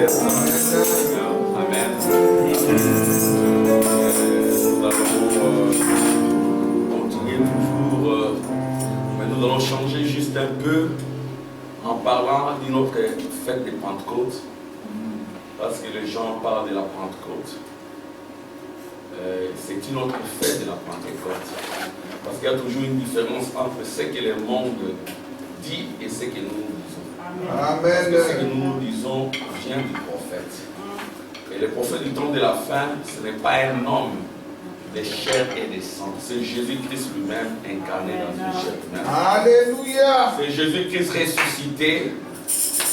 Amen. Amen. Nous allons continuer toujours, mais nous allons changer juste un peu en parlant d'une autre fête de Pentecôte, parce que les gens parlent de la Pentecôte. C'est une autre fête de la Pentecôte, parce qu'il y a toujours une différence entre ce que le monde dit et ce que nous disons. Amen. Parce que ce que nous disons vient du prophète. Et le prophète du temps de la fin, ce n'est pas un homme de chair et de sang. C'est Jésus-Christ lui-même incarné dans une chair humaine. Alléluia. C'est Jésus-Christ ressuscité.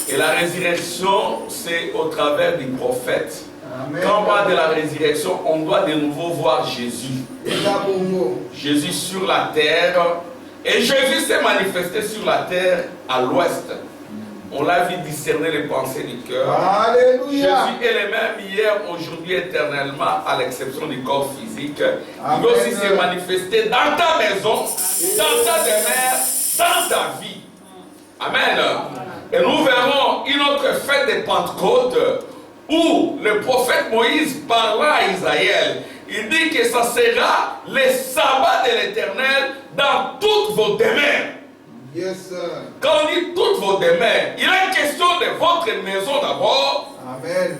Et la résurrection, c'est au travers du prophète. Amen. Quand on parle de la résurrection, on doit de nouveau voir Jésus. Jésus sur la terre. Et Jésus s'est manifesté sur la terre à l'ouest. On l'a vu discerner les pensées du cœur. Alléluia. Jésus est le même hier, aujourd'hui, éternellement, à l'exception du corps physique. Amen. Il aussi s'est manifesté dans ta maison, dans ta demeure, dans ta vie. Amen. Et nous verrons une autre fête de Pentecôte où le prophète Moïse parla à Israël. Il dit que ça sera le sabbat de l'Éternel dans toutes vos demeures. Yes, sir. Quand on dit toutes vos demeures, il est question de votre maison d'abord. Amen.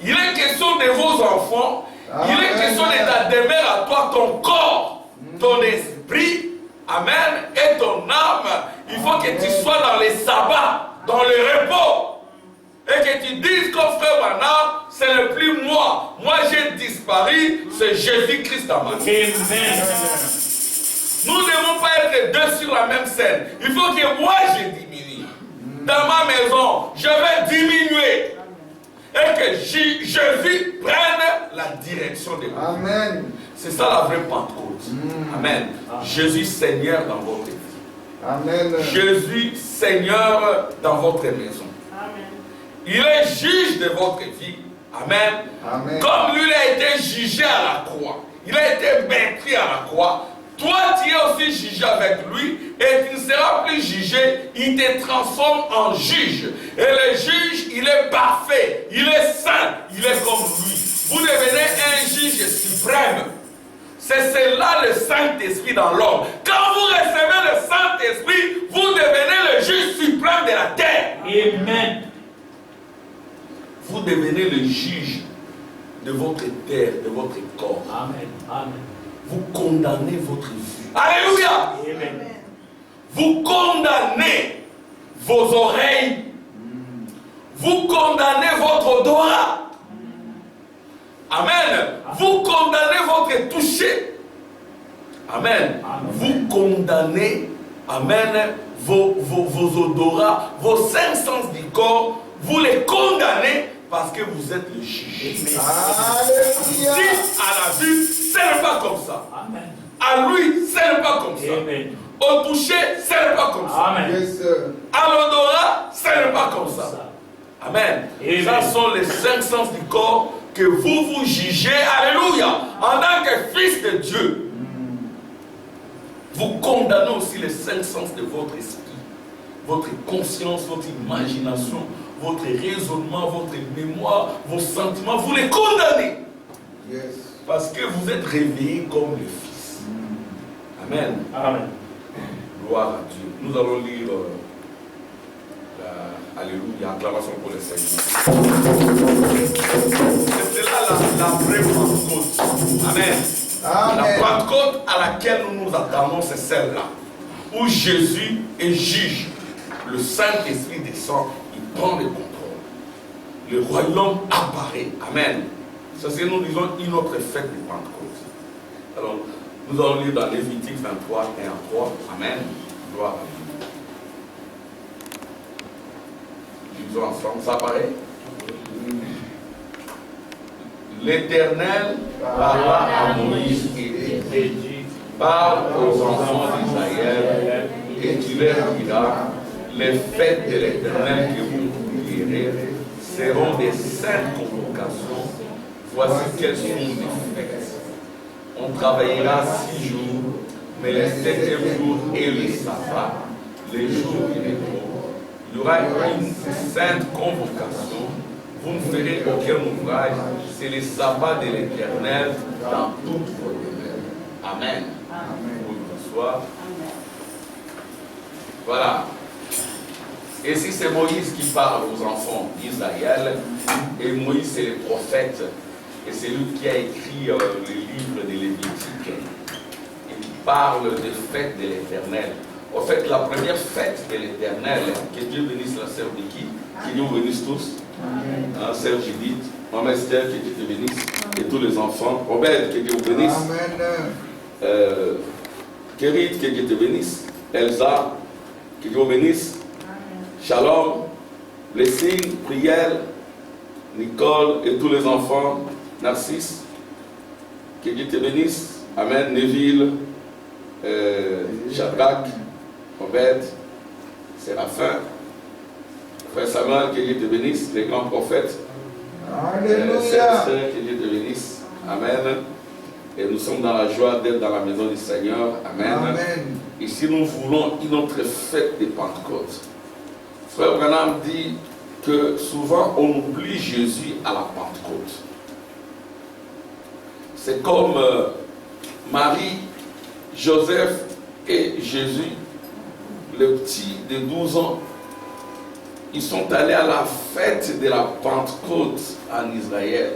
Il est question de vos enfants. Amen. Il est question de ta demeure à toi, ton corps, ton esprit. Amen. Et ton âme. Il faut que tu sois dans les sabbats, dans le repos. Et que tu dises comme frère Branham, ce n'est plus moi. Moi j'ai disparu, c'est Jésus-Christ dans ma vie. Amen. Nous ne devons pas être deux sur la même scène. Il faut que moi je diminue. Dans ma maison, je vais diminuer. Et que Jésus prenne la direction de ma vie. Amen. C'est ça la vraie Pentecôte. Amen. Jésus Seigneur dans votre vie. Amen. Jésus Seigneur dans votre maison. Il est juge de votre vie. Amen. Amen. Comme lui a été jugé à la croix. Il a été meurtri à la croix. Toi, tu es aussi jugé avec lui et tu ne seras plus jugé. Il te transforme en juge. Et le juge, il est parfait. Il est saint. Il est comme lui. Vous devenez un juge suprême. C'est cela le Saint-Esprit dans l'homme. Quand vous recevez le Saint-Esprit, vous devenez le juge suprême de la terre. Amen. Vous devenez le juge de votre terre, de votre corps. Amen. Amen. Vous condamnez votre vie. Alléluia. Amen. Vous condamnez vos oreilles. Vous condamnez votre odorat. Amen. Vous condamnez votre toucher. Amen. Vous condamnez, amen, vos odorats, vos cinq sens du corps. Vous les condamnez parce que vous êtes le juge. Alléluia. Si à la vue, ce n'est pas comme ça. Amen. À lui, ce n'est pas comme ça. Amen. Au toucher, ce n'est pas comme ça. Amen. Yes, sir. À l'odorat, ce n'est pas comme ça. Amen. Amen. Ça sont les cinq sens du corps que vous jugez. Alléluia. En tant que fils de Dieu. Vous condamnez aussi les cinq sens de votre esprit. Votre conscience, votre imagination, votre raisonnement, votre mémoire, vos sentiments. Vous les condamnez. Yes. Parce que vous êtes réveillés comme le Fils. Amen. Amen. Gloire à Dieu. Nous allons lire Alléluia, acclamation pour le Seigneur. C'est là la vraie Pentecôte. Amen. Amen. La Pentecôte à laquelle nous nous attendons, c'est celle-là. Où Jésus est juge. Le Saint-Esprit descend, il prend le contrôle. Le royaume apparaît. Amen. C'est ce que nous disons une autre fête de Pentecôte. Alors, nous allons lire dans Lévitique 23, 1 à 3. Amen. Gloire à Dieu. Lisons ensemble, ça apparaît. L'Éternel parla à Moïse et dit, parle aux enfants d'Israël et tu leur diras, les fêtes de l'Éternel que vous publierez seront des saintes convocations. Voici quelles sont les fêtes. On travaillera 6 jours, mais le 7e jour et le sabbat, les jours du repos. Il y aura une sainte convocation. vous ne ferez aucun ouvrage, c'est le sabbat de l'Éternel dans toute vos demeures. Amen. Bonsoir. Voilà. Et si c'est Moïse qui parle aux enfants d'Israël, et Moïse c'est le prophète, et c'est lui qui a écrit le livre de Lévitique, et qui parle des fêtes de l'Éternel. En fait, la première fête de l'Éternel, que Dieu bénisse la sœur Vicky, que Dieu vous bénisse tous, hein, sœur Judith, maman Esther, que Dieu te bénisse, et tous les enfants, Robert, que Dieu vous bénisse, Kérit, que Dieu te bénisse, Elsa, que Dieu vous bénisse, Shalom, blessing, prière, Nicole et tous les enfants, Narcisse, que Dieu te bénisse, Amen, Neville, Shadrach, Robert, Séraphin, Frère Samuel, que Dieu te bénisse, les grands prophètes, Alléluia, que Dieu te bénisse, Amen. Et nous sommes dans la joie d'être dans la maison du Seigneur, Amen. Amen. Ici, nous voulons une autre fête de Pentecôte. Frère Branham dit que souvent on oublie Jésus à la Pentecôte. C'est comme Marie, Joseph et Jésus, le petit de 12 ans, ils sont allés à la fête de la Pentecôte en Israël.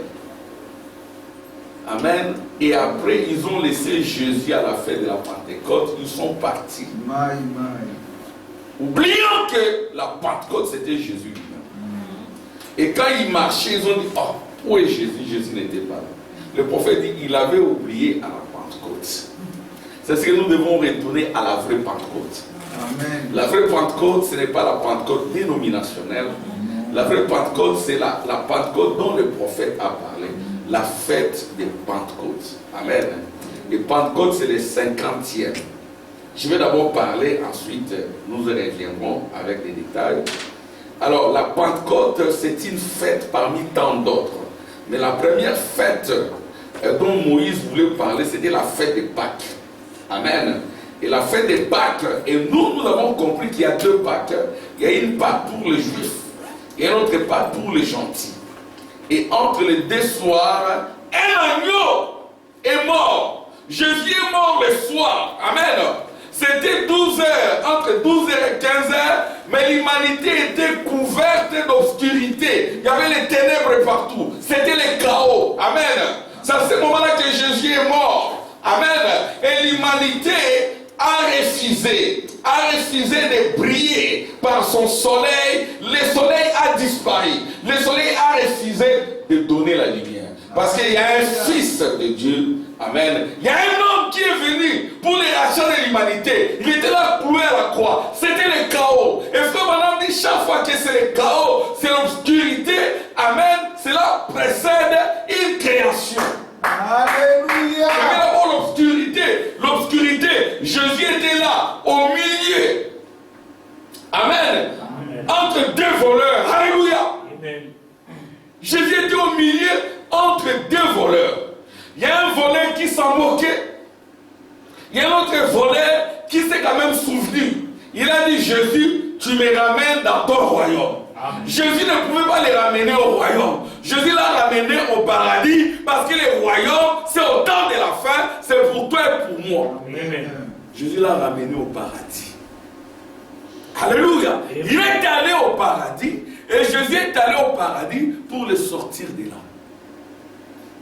Amen. Et après, ils ont laissé Jésus à la fête de la Pentecôte, ils sont partis. Oubliant que la Pentecôte c'était Jésus lui-même. Et quand ils marchaient, ils ont dit, oh, où est Jésus? Jésus n'était pas là. Le prophète dit, il avait oublié à la Pentecôte. C'est ce que nous devons retourner à la vraie Pentecôte. Amen. La vraie Pentecôte, ce n'est pas la Pentecôte dénominationnelle. La vraie Pentecôte, c'est la Pentecôte dont le prophète a parlé. La fête de Pentecôte. Amen. Et Pentecôte, c'est le 50e. Je vais d'abord parler, ensuite nous reviendrons avec des détails. Alors, la Pentecôte, c'est une fête parmi tant d'autres. Mais la première fête dont Moïse voulait parler, c'était la fête de Pâques. Amen. Et la fête de Pâques, et nous avons compris qu'il y a deux Pâques. Il y a une Pâque pour les Juifs et une autre Pâque pour les gentils. Et entre les deux soirs, un agneau est mort. Jésus est mort le soir. Amen. C'était 12 heures, entre 12 h et 15 h, mais l'humanité était couverte d'obscurité. Il y avait les ténèbres partout. C'était le chaos. Amen. C'est à ce moment-là que Jésus est mort. Amen. Et l'humanité a refusé de briller par son soleil. Le soleil a disparu. Le soleil a refusé de donner la lumière. Parce qu'il y a un fils de Dieu. Amen. Il y a un homme qui est venu pour les rachats de l'humanité. Il était là cloué à la croix. C'était le chaos. Et frère Madame dit chaque fois que c'est le chaos, c'est l'obscurité. Amen. Cela précède une création. Alléluia. Il y avait d'abord l'obscurité. L'obscurité. Jésus était là, au milieu. Amen. Amen. Entre deux voleurs. Alléluia. Amen. Jésus était au milieu entre deux voleurs. Il y a un voleur qui s'en moquait. Il y a un autre voleur qui s'est quand même souvenu. Il a dit, Jésus, tu me ramènes dans ton royaume. Amen. Jésus ne pouvait pas les ramener au royaume. Jésus l'a ramené au paradis parce que le royaume, c'est au temps de la fin, c'est pour toi et pour moi. Amen. Jésus l'a ramené au paradis. Alléluia. Amen. Il est allé au paradis et Jésus est allé au paradis pour les sortir de là.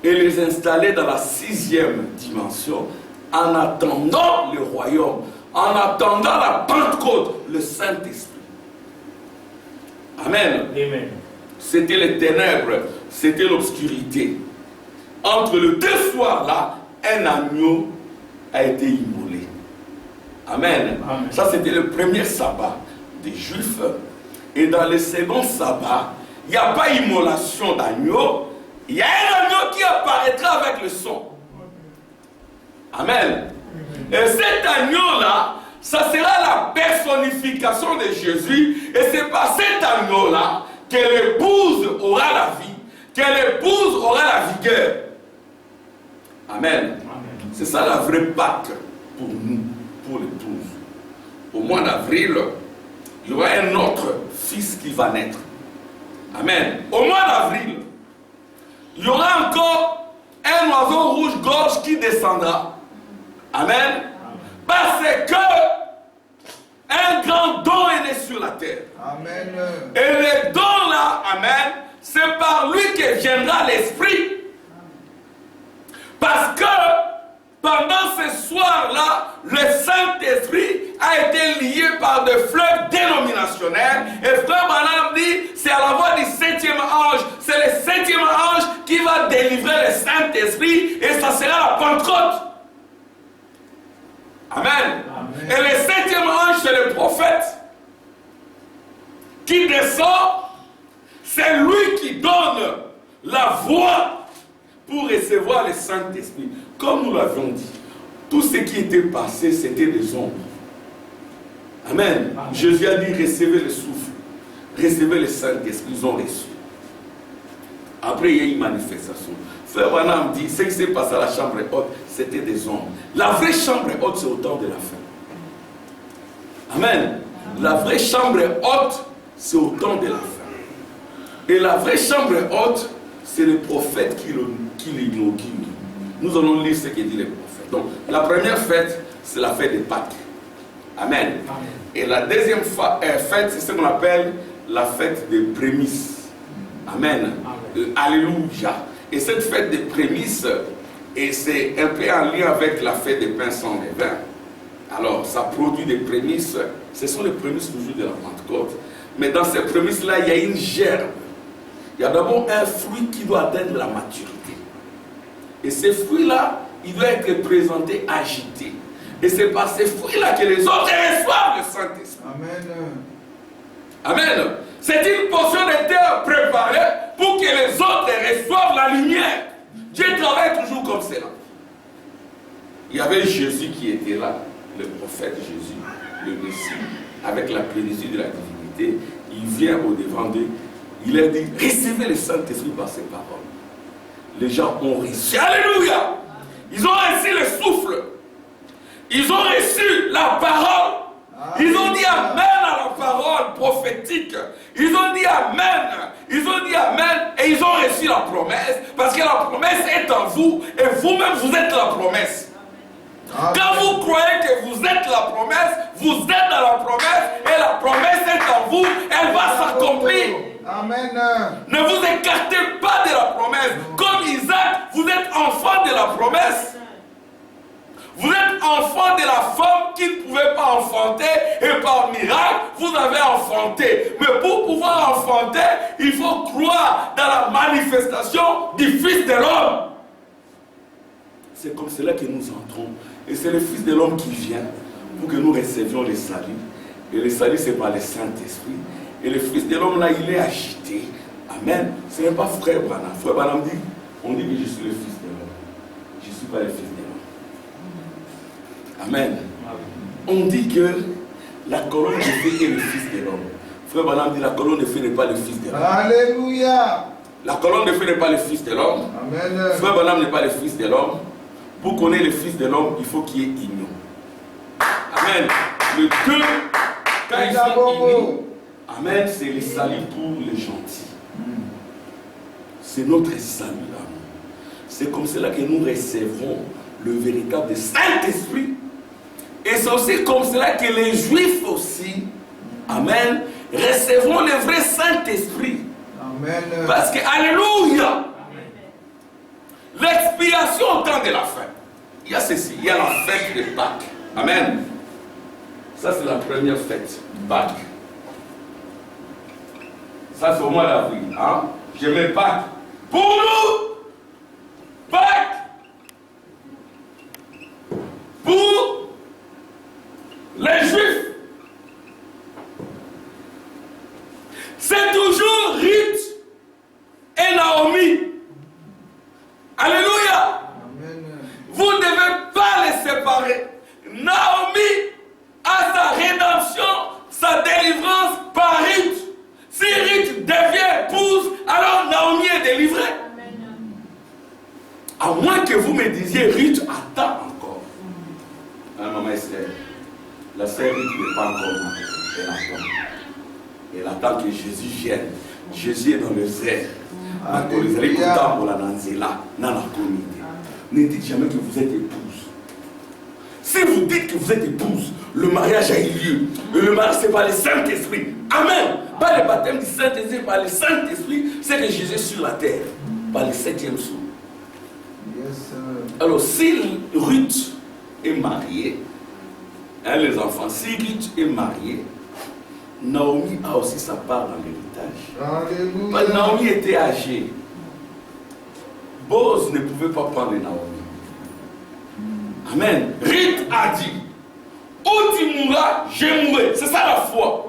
Et les installer dans la 6e dimension en attendant le royaume, en attendant la Pentecôte, le Saint-Esprit. Amen. Amen. C'était les ténèbres, c'était l'obscurité. Entre les deux soirs-là, un agneau a été immolé. Amen. Amen. Ça, c'était le premier sabbat des Juifs. Et dans le second sabbat, il n'y a pas immolation d'agneau. Il y a un agneau qui apparaîtra avec le son. Amen. Et cet agneau-là, ça sera la personnification de Jésus. Et c'est par cet agneau-là que l'épouse aura la vie, que l'épouse aura la vigueur. Amen. C'est ça la vraie Pâque pour nous, pour l'épouse. Au mois d'avril, il y aura un autre fils qui va naître. Amen. Au mois d'avril, il y aura encore un oiseau rouge-gorge qui descendra. Amen. Parce que un grand don est né sur la terre. Amen. Et le don là, amen, c'est par lui que viendra l'esprit. Parce que pendant ce soir-là, le Saint-Esprit a été lié par des fleurs dénominationnelles. Et Frère Branham dit, c'est à la voix du 7e ange. C'est le 7e ange qui va délivrer le Saint-Esprit et ça sera la Pentecôte. Amen. Amen. Et le 7e ange, c'est le prophète qui descend. C'est lui qui donne la voix pour recevoir le Saint-Esprit. Comme nous l'avions dit, tout ce qui était passé, c'était des ombres. Amen. Amen. Jésus a dit, recevez le souffle, recevez le Saint-Esprit, ils ont reçu. Après, il y a eu une manifestation. Frère Branham dit, ce qui s'est passé à la chambre haute, c'était des ombres. La vraie chambre haute, c'est au temps de la fin. Amen. La vraie chambre haute, c'est au temps de la fin. Et la vraie chambre haute, c'est le prophète qui l'inaugure. Nous allons lire ce que dit le prophète. Donc, la première fête, c'est la fête des Pâques. Amen. Amen. Et la deuxième fête, c'est ce qu'on appelle la fête des prémices. Amen. Amen. Alléluia. Et cette fête des prémices, et c'est un peu en lien avec la fête des pains sans levain. Alors, ça produit des prémices. Ce sont les prémices toujours de la Pentecôte. Mais dans ces prémices-là, il y a une gerbe. Il y a d'abord un fruit qui doit atteindre la maturité. Et ces fruits-là, il doit être présenté agité. Et c'est par ces fruits-là que les autres reçoivent le Saint-Esprit. Amen. Amen. C'est une portion de terre préparée pour que les autres reçoivent la lumière. Dieu travaille toujours comme cela. Il y avait Jésus qui était là, le prophète Jésus, le Messie, avec la plénitude de la divinité. Il vient au devant d'eux. Il a dit, recevez le Saint-Esprit par ses paroles. Les gens ont reçu. Alléluia. Ils ont reçu le souffle. Ils ont reçu la parole. Ils ont dit Amen à la parole prophétique. Ils ont dit Amen. Ils ont dit Amen et ils ont reçu la promesse. Parce que la promesse est en vous et vous-même vous êtes la promesse. Amen. Quand vous croyez que vous êtes la promesse, vous êtes dans la promesse et la promesse est en vous, elle va s'accomplir. Amen. Ne vous écartez pas de la promesse. Comme Isaac, vous êtes enfant de la promesse. Vous êtes enfant de la femme qui ne pouvait pas enfanter et par miracle, vous avez enfanté. Mais pour pouvoir enfanter, il faut croire dans la manifestation du Fils de l'homme. C'est comme cela que nous entrons. Et c'est le Fils de l'homme qui vient pour que nous recevions le salut. Et le salut, c'est par le Saint-Esprit. Et le Fils de l'homme, là, il est agité. Amen. Ce n'est pas Frère Branham. Frère Branham dit, on dit que je suis le Fils de l'homme. Je ne suis pas le Fils de l'homme. Amen. On dit que la colonne de feu est le Fils de l'homme. Frère Branham dit, la colonne de feu n'est pas le Fils de l'homme. Alléluia. La colonne de feu n'est pas le Fils de l'homme. Amen. Frère Branham n'est pas le Fils de l'homme. Pour connaître le Fils de l'homme, il faut qu'il y ait union. Amen. Le deux, quand ils sont unis, amen, c'est le salut pour les gentils. C'est notre salut là. C'est comme cela que nous recevrons le véritable Saint-Esprit. Et c'est aussi comme cela que les Juifs aussi, amen, recevront le vrai Saint-Esprit. Amen. Parce que, alléluia, l'expiation au temps de la fin. Il y a ceci, il y a la fête de Pâques. Amen. Ça, c'est la première fête, Pâques. Ça, c'est au mois d'avril. Hein? J'aimais Pâques. Pour nous, Pâques, pour les Juifs, c'est toujours Ruth et Naomi. Alléluia. Amen. Vous ne devez pas les séparer. Naomi a sa rédemption, sa délivrance par Ruth. Si Ruth devient épouse, alors Naomi est délivrée. Amen. À moins que vous me disiez, Ruth attend encore. Maman Esther, la sœur Ruth n'est pas encore mariée. Elle attend. Elle attend que Jésus vienne Jésus est dans le zèle. Ne dites jamais que vous êtes épouse. Si vous dites que vous êtes épouse, le mariage a eu lieu. Et le mariage, c'est par le Saint-Esprit. Amen. Pas le baptême du Saint-Esprit, par le Saint-Esprit, c'est que Jésus est sur la terre. Par le 7e jour. Alors, si Ruth est mariée, hein, les enfants, si Ruth est mariée, Naomi a aussi sa part dans l'héritage. Naomi était âgée. Boz ne pouvait pas prendre Naomi. Amen. Ruth a dit, où tu mourras, je mourrai. C'est ça la foi.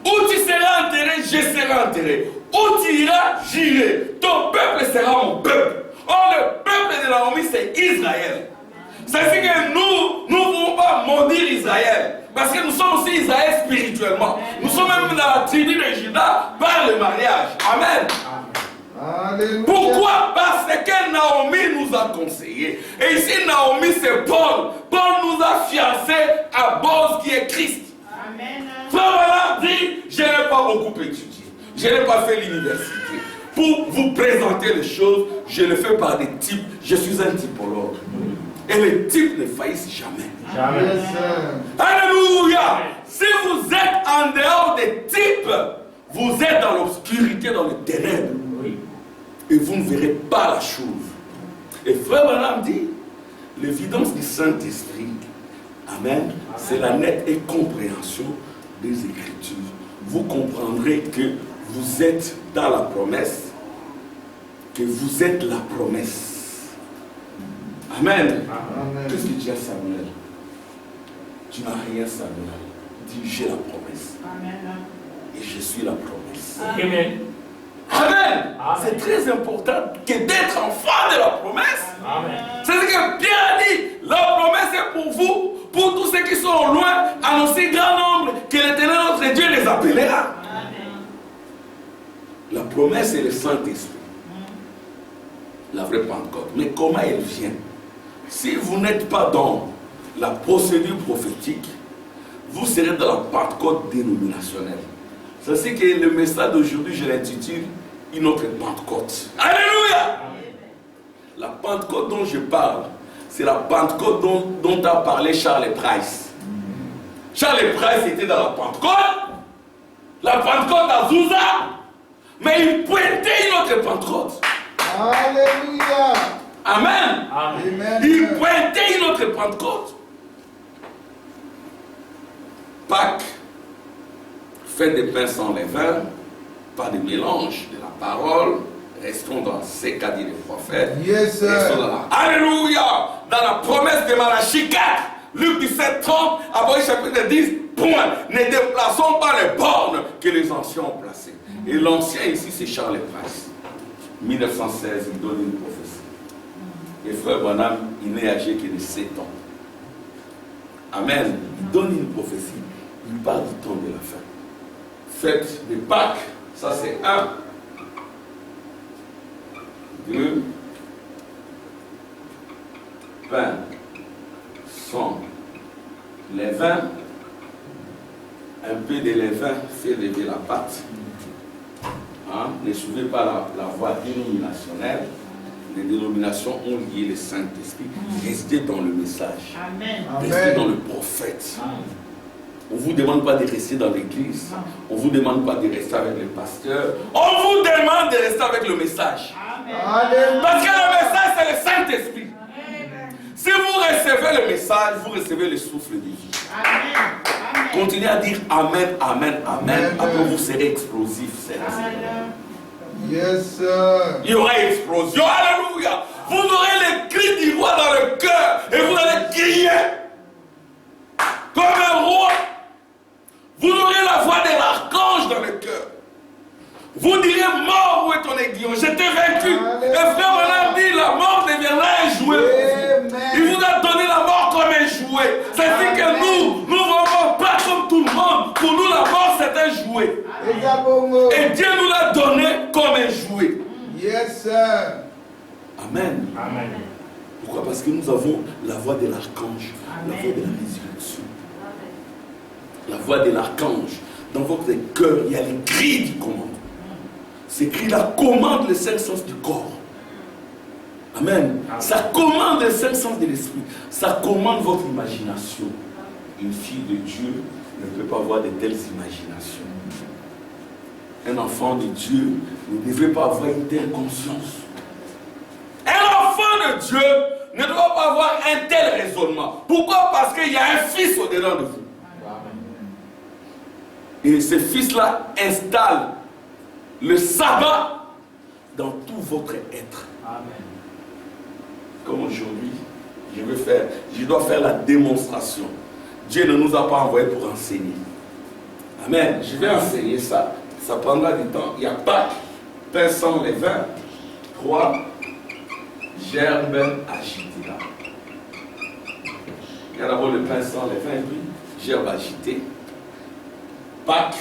Où tu seras enterré, je serai enterré. Où tu iras, j'irai. Ton peuple sera mon peuple. Or, le peuple de Naomi, c'est Israël. C'est-à-dire que nous ne pouvons pas maudire Israël. Parce que nous sommes aussi Israël spirituellement. Nous sommes même dans la tribu de Juda par le mariage. Amen. Alléluia. Pourquoi? Parce que Naomi nous a conseillé. Et ici, Naomi, c'est Paul. Paul nous a fiancés à Boz qui est Christ. Amen. Frère dit, je n'ai pas beaucoup étudié. Je n'ai pas fait l'université. Pour vous présenter les choses, je le fais par des types. Je suis un typologue. Et les types ne faillissent jamais. Jamais. Alléluia. Si vous êtes en dehors des types, vous êtes dans l'obscurité, dans les ténèbres. Oui. Et vous ne verrez pas la chose. Et Frère Branham dit, l'évidence du Saint-Esprit, amen, c'est la nette incompréhension des Écritures. Vous comprendrez que vous êtes dans la promesse, que vous êtes la promesse. Amen. Qu'est-ce que tu as, Samuel? Tu n'as rien, Samuel. Dis, j'ai la promesse. Amen. Et je suis la promesse. Amen. Amen. C'est très important que d'être enfant de la promesse. C'est ce que Pierre a dit. La promesse est pour vous, pour tous ceux qui sont au loin, en aussi grand nombre que l'Éternel notre Dieu les appellera. Amen. La promesse est le Saint-Esprit. La vraie Pentecôte. Mais comment elle vient? Si vous n'êtes pas dans la procédure prophétique, vous serez dans la Pentecôte dénominationnelle. C'est que le message d'aujourd'hui, je l'intitule une autre Pentecôte. Alléluia! La Pentecôte dont je parle, c'est la Pentecôte dont a parlé Charles Price. Charles Price était dans la Pentecôte d'Azusa, mais il pointait une autre Pentecôte. Alléluia! Amen. Amen. Il pointait une autre Pentecôte. Pâques, fête des pains sans levain, pas de mélange de la parole. Restons dans ce qu'a dit le prophète. Yes, restons dans la... Alléluia! Dans la promesse de Malachie 4, Luc 17, 30, Apocalypse chapitre 10, point. Ne déplaçons pas les bornes que les anciens ont placées. Et l'ancien ici, c'est Charles Price. 1916, il donne une prophétie. Et Frère Branham, il n'est âgé que de 7 ans. Amen. Il donne une prophétie. Il parle du temps de la fin. Fête de Pâques, ça c'est 1. 2. Pain, sang, levain. Un peu de levain fait lever la pâte. Hein? Ne suivez pas la voie dénominationnelle. Les dénominations ont lié le Saint-Esprit. Restez dans le message. Amen. Restez dans le prophète. Amen. On ne vous demande pas de rester dans l'église. On ne vous demande pas de rester avec le pasteur. On vous demande de rester avec le message. Amen. Parce que le message, c'est le Saint-Esprit. Si vous recevez le message, vous recevez le souffle de vie. Amen. Continuez à dire Amen, Amen, Amen. Après, vous serez explosif. Yes, sir. Il y aura explosion. Alléluia. Vous aurez les cris du roi dans le cœur. Et vous allez crier comme un roi. Vous aurez la voix de l'archange dans le cœur. Vous direz, mort, où est ton aiguillon? Je t'ai vaincu. Et frère Branham dit, la mort deviendra un jouet. Il vous a donné la mort comme un jouet. C'est-à-dire que nous ne vivons pas comme tout le monde. Pour nous, la mort, c'est un jouet. Et Dieu nous l'a donné comme un jouet. Yes, sir. Amen. Amen. Pourquoi? Parce que nous avons la voix de l'archange, la voix de la résurrection. La voix de l'archange. Dans votre cœur, il y a les cris du commandement. C'est écrit, la commande les 5 sens du corps. Amen. Ça commande les 5 sens de l'esprit. Ça commande votre imagination. Une fille de Dieu ne peut pas avoir de telles imaginations. Un enfant de Dieu ne devrait pas avoir une telle conscience. Un enfant de Dieu ne doit pas avoir un tel raisonnement. Pourquoi? Parce qu'il y a un fils au-dedans de vous. Et ce fils-là installe le sabbat dans tout votre être. Amen. Comme aujourd'hui, je dois faire la démonstration. Dieu ne nous a pas envoyés pour enseigner. Amen. Je vais enseigner ça. Ça prendra du temps. Il y a Pâques, pain sans levain, 3 gerbes agitées là. Il y a d'abord le pain sans levain et puis gerbes agitées. Pâques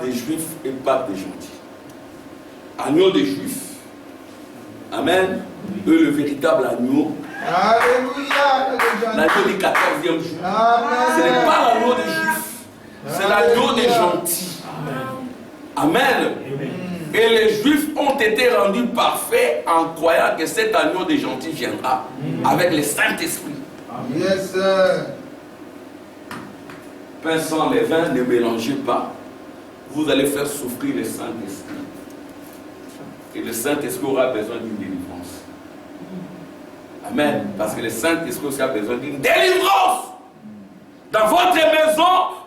des Juifs et Pâques des gentils. Agneau des Juifs. Amen. Eux, le véritable agneau. Alléluia. L'agneau du 14e jour. Amen. Ce n'est pas l'agneau des Juifs. C'est l'agneau des gentils. Amen. Et les Juifs ont été rendus parfaits en croyant que cet agneau des gentils viendra avec le Saint-Esprit. Yes, sir. Pain sans levain, ne mélangez pas. Vous allez faire souffrir le Saint-Esprit. Et le Saint-Esprit aura besoin d'une délivrance. Amen. Parce que le Saint-Esprit aussi a besoin d'une délivrance. Dans votre maison,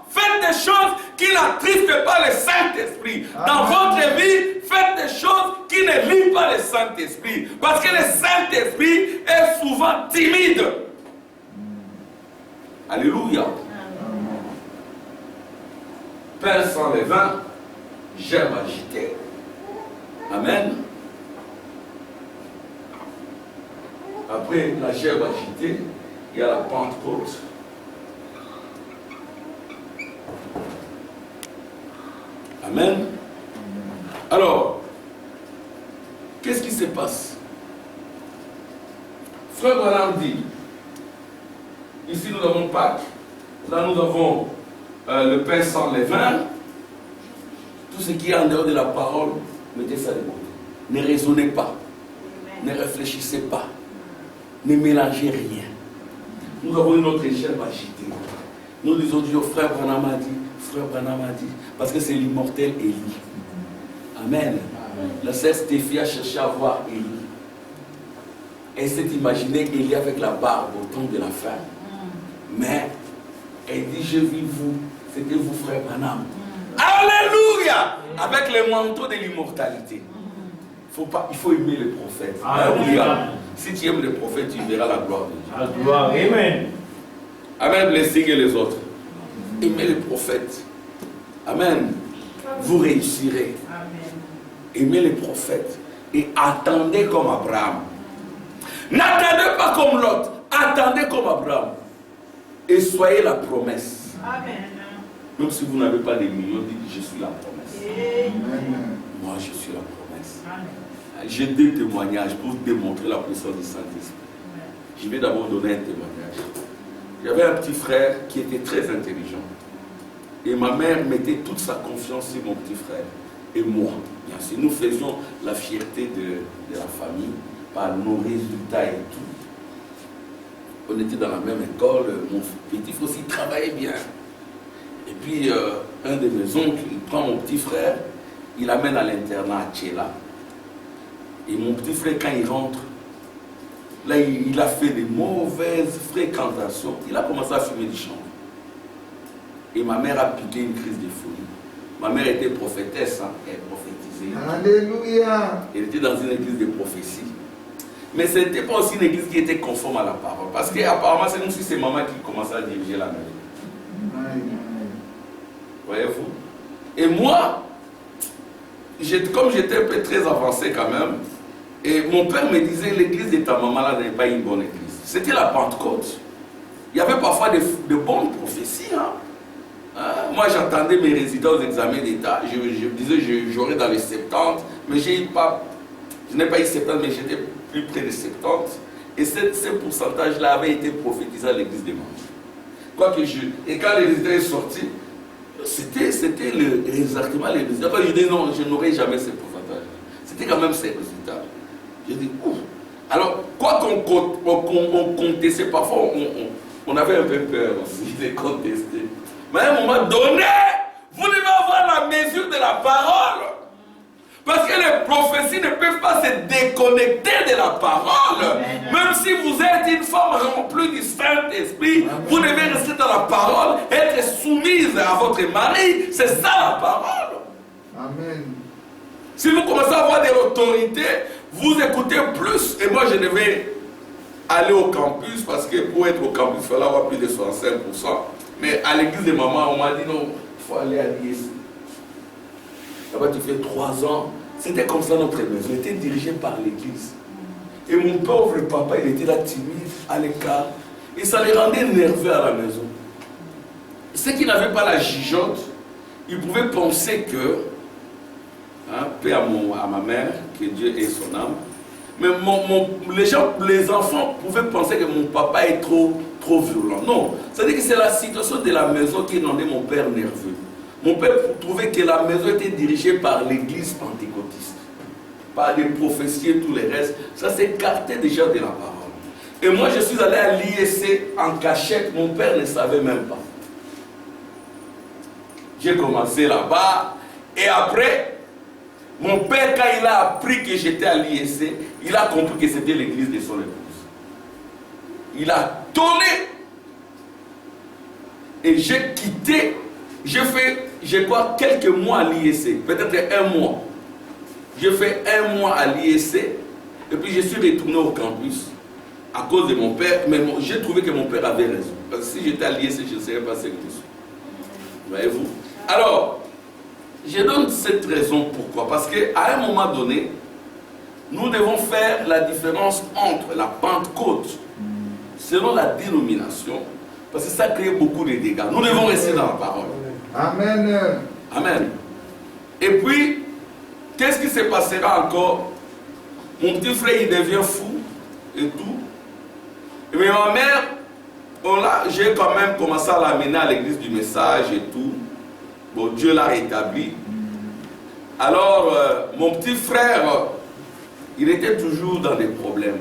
faites des choses qui n'attristent pas le Saint-Esprit. Dans votre vie, faites des choses qui ne lient pas le Saint-Esprit. Parce que le Saint-Esprit est souvent timide. Alléluia. Pain sans levain, gerbe agitée. Amen. Après la gerbe agitée, il y a la Pentecôte. Amen. Alors, qu'est-ce qui se passe? Frère Branham dit, ici nous avons Pâques, là nous avons le pain sans levain. Tout ce qui est en dehors de la parole, mettez ça de côté. Ne raisonnez pas, ne réfléchissez pas, ne mélangez rien. Nous avons une autre gerbe agitée. Nous disons Dieu, frère Branham a dit, frère Branham a dit, parce que c'est l'immortel Élie. Amen. La sœur Stéphie a cherché à voir Élie. Elle s'est imaginée Élie avec la barbe au temps de la fin. Mais elle dit, je vis vous, c'était vous frère Branham. Alléluia! Avec le manteau de l'immortalité. Il faut aimer le prophète. Alléluia. Si tu aimes le prophète, tu verras la gloire de Dieu. La gloire. Amen. Amen. Blessing et les autres. Aimez le prophète. Amen. Vous réussirez. Aimez les prophètes. Et attendez comme Abraham. N'attendez pas comme l'autre. Attendez comme Abraham. Et soyez la promesse. Amen. Même si vous n'avez pas des millions, dites je suis la promesse. Amen. Moi, je suis la promesse. Amen. J'ai 2 témoignages pour démontrer la puissance du Saint-Esprit. Je vais d'abord donner un témoignage. J'avais un petit frère qui était très intelligent. Et ma mère mettait toute sa confiance sur mon petit frère. Et moi, bien sûr, nous faisions la fierté de la famille par nos résultats et tout. On était dans la même école. Mon petit frère aussi travaillait bien. Et puis, un de mes oncles, il prend mon petit frère, il l'amène à l'internat à Tchéla. Et mon petit frère, quand il rentre, là, il a fait de mauvaises fréquentations. Il a commencé à fumer du chanvre. Et ma mère a piqué une crise de folie. Ma mère était prophétesse, hein, elle prophétisait. Alléluia. Elle était dans une église de prophétie. Mais ce n'était pas aussi une église qui était conforme à la parole. Parce qu'apparemment, c'est comme si c'est maman qui commençait à diriger la maison. Voyez-vous? Et moi, comme j'étais un peu très avancé quand même, et mon père me disait, l'église de ta maman là n'est pas une bonne église. C'était la Pentecôte. Il y avait parfois de bonnes prophéties. Hein? Moi, j'attendais mes résultats aux examens d'État. Je me disais, j'aurais dans les 70, mais je n'ai pas eu 70, mais j'étais plus près de 70. Et ce pourcentage-là avait été prophétisé à l'église des Manches. Et quand les résultats sont sortis, C'était exactement les résultats. Quand je dis non, je n'aurai jamais ces pourcentages. C'était quand même ces résultats. J'ai dit, ouf. Alors, quoi qu'on contestait, parfois on avait un peu peur aussi de contester. Mais à un moment donné, vous devez avoir la mesure de la parole. Parce que les prophéties ne peuvent pas se déconnecter de la parole. Amen. Même si vous êtes une femme remplie du Saint-Esprit, vous devez rester dans la parole, être soumise à votre mari. C'est ça la parole. Amen. Si vous commencez à avoir de l'autorité, vous écoutez plus. Et moi, je devais aller au campus parce que pour être au campus, il fallait avoir plus de 65%. Mais à l'église de maman, on m'a dit non, il faut aller à l'ISC. Là-bas, tu fais 3 ans. C'était comme ça notre maison. Elle était dirigée par l'église. Et mon pauvre papa, il était là timide, à l'écart. Et ça les rendait nerveux à la maison. Ceux qui n'avaient pas la gigote, ils pouvaient penser que, paix à ma mère, que Dieu ait son âme. Mais les enfants pouvaient penser que mon papa est trop violent. Non, c'est-à-dire que c'est la situation de la maison qui rendait mon père nerveux. Mon père trouvait que la maison était dirigée par l'église pentecôtiste, par des prophéties et tout le reste. Ça s'écartait déjà de la parole. Et moi, je suis allé à l'ISC en cachette. Mon père ne savait même pas. J'ai commencé là-bas. Et après, mon père, quand il a appris que j'étais à l'ISC, il a compris que c'était l'église de son épouse. Il a tourné. Et j'ai quitté. J'ai fait, je crois, quelques mois à l'ISC, peut-être 1 mois. J'ai fait 1 mois à l'ISC, et puis je suis retourné au campus à cause de mon père. Mais j'ai trouvé que mon père avait raison. Parce que si j'étais à l'ISC, je ne serais pas ce que je suis. Voyez-vous? Alors, je donne cette raison pourquoi. Parce qu'à un moment donné, nous devons faire la différence entre la Pentecôte, selon la dénomination, parce que ça crée beaucoup de dégâts. Nous devons rester dans la parole. Amen. Amen. Et puis, qu'est-ce qui se passera encore? Mon petit frère, il devient fou et tout. Mais ma mère, j'ai quand même commencé à l'amener à l'église du message et tout. Bon, Dieu l'a rétabli. Alors, mon petit frère, il était toujours dans des problèmes.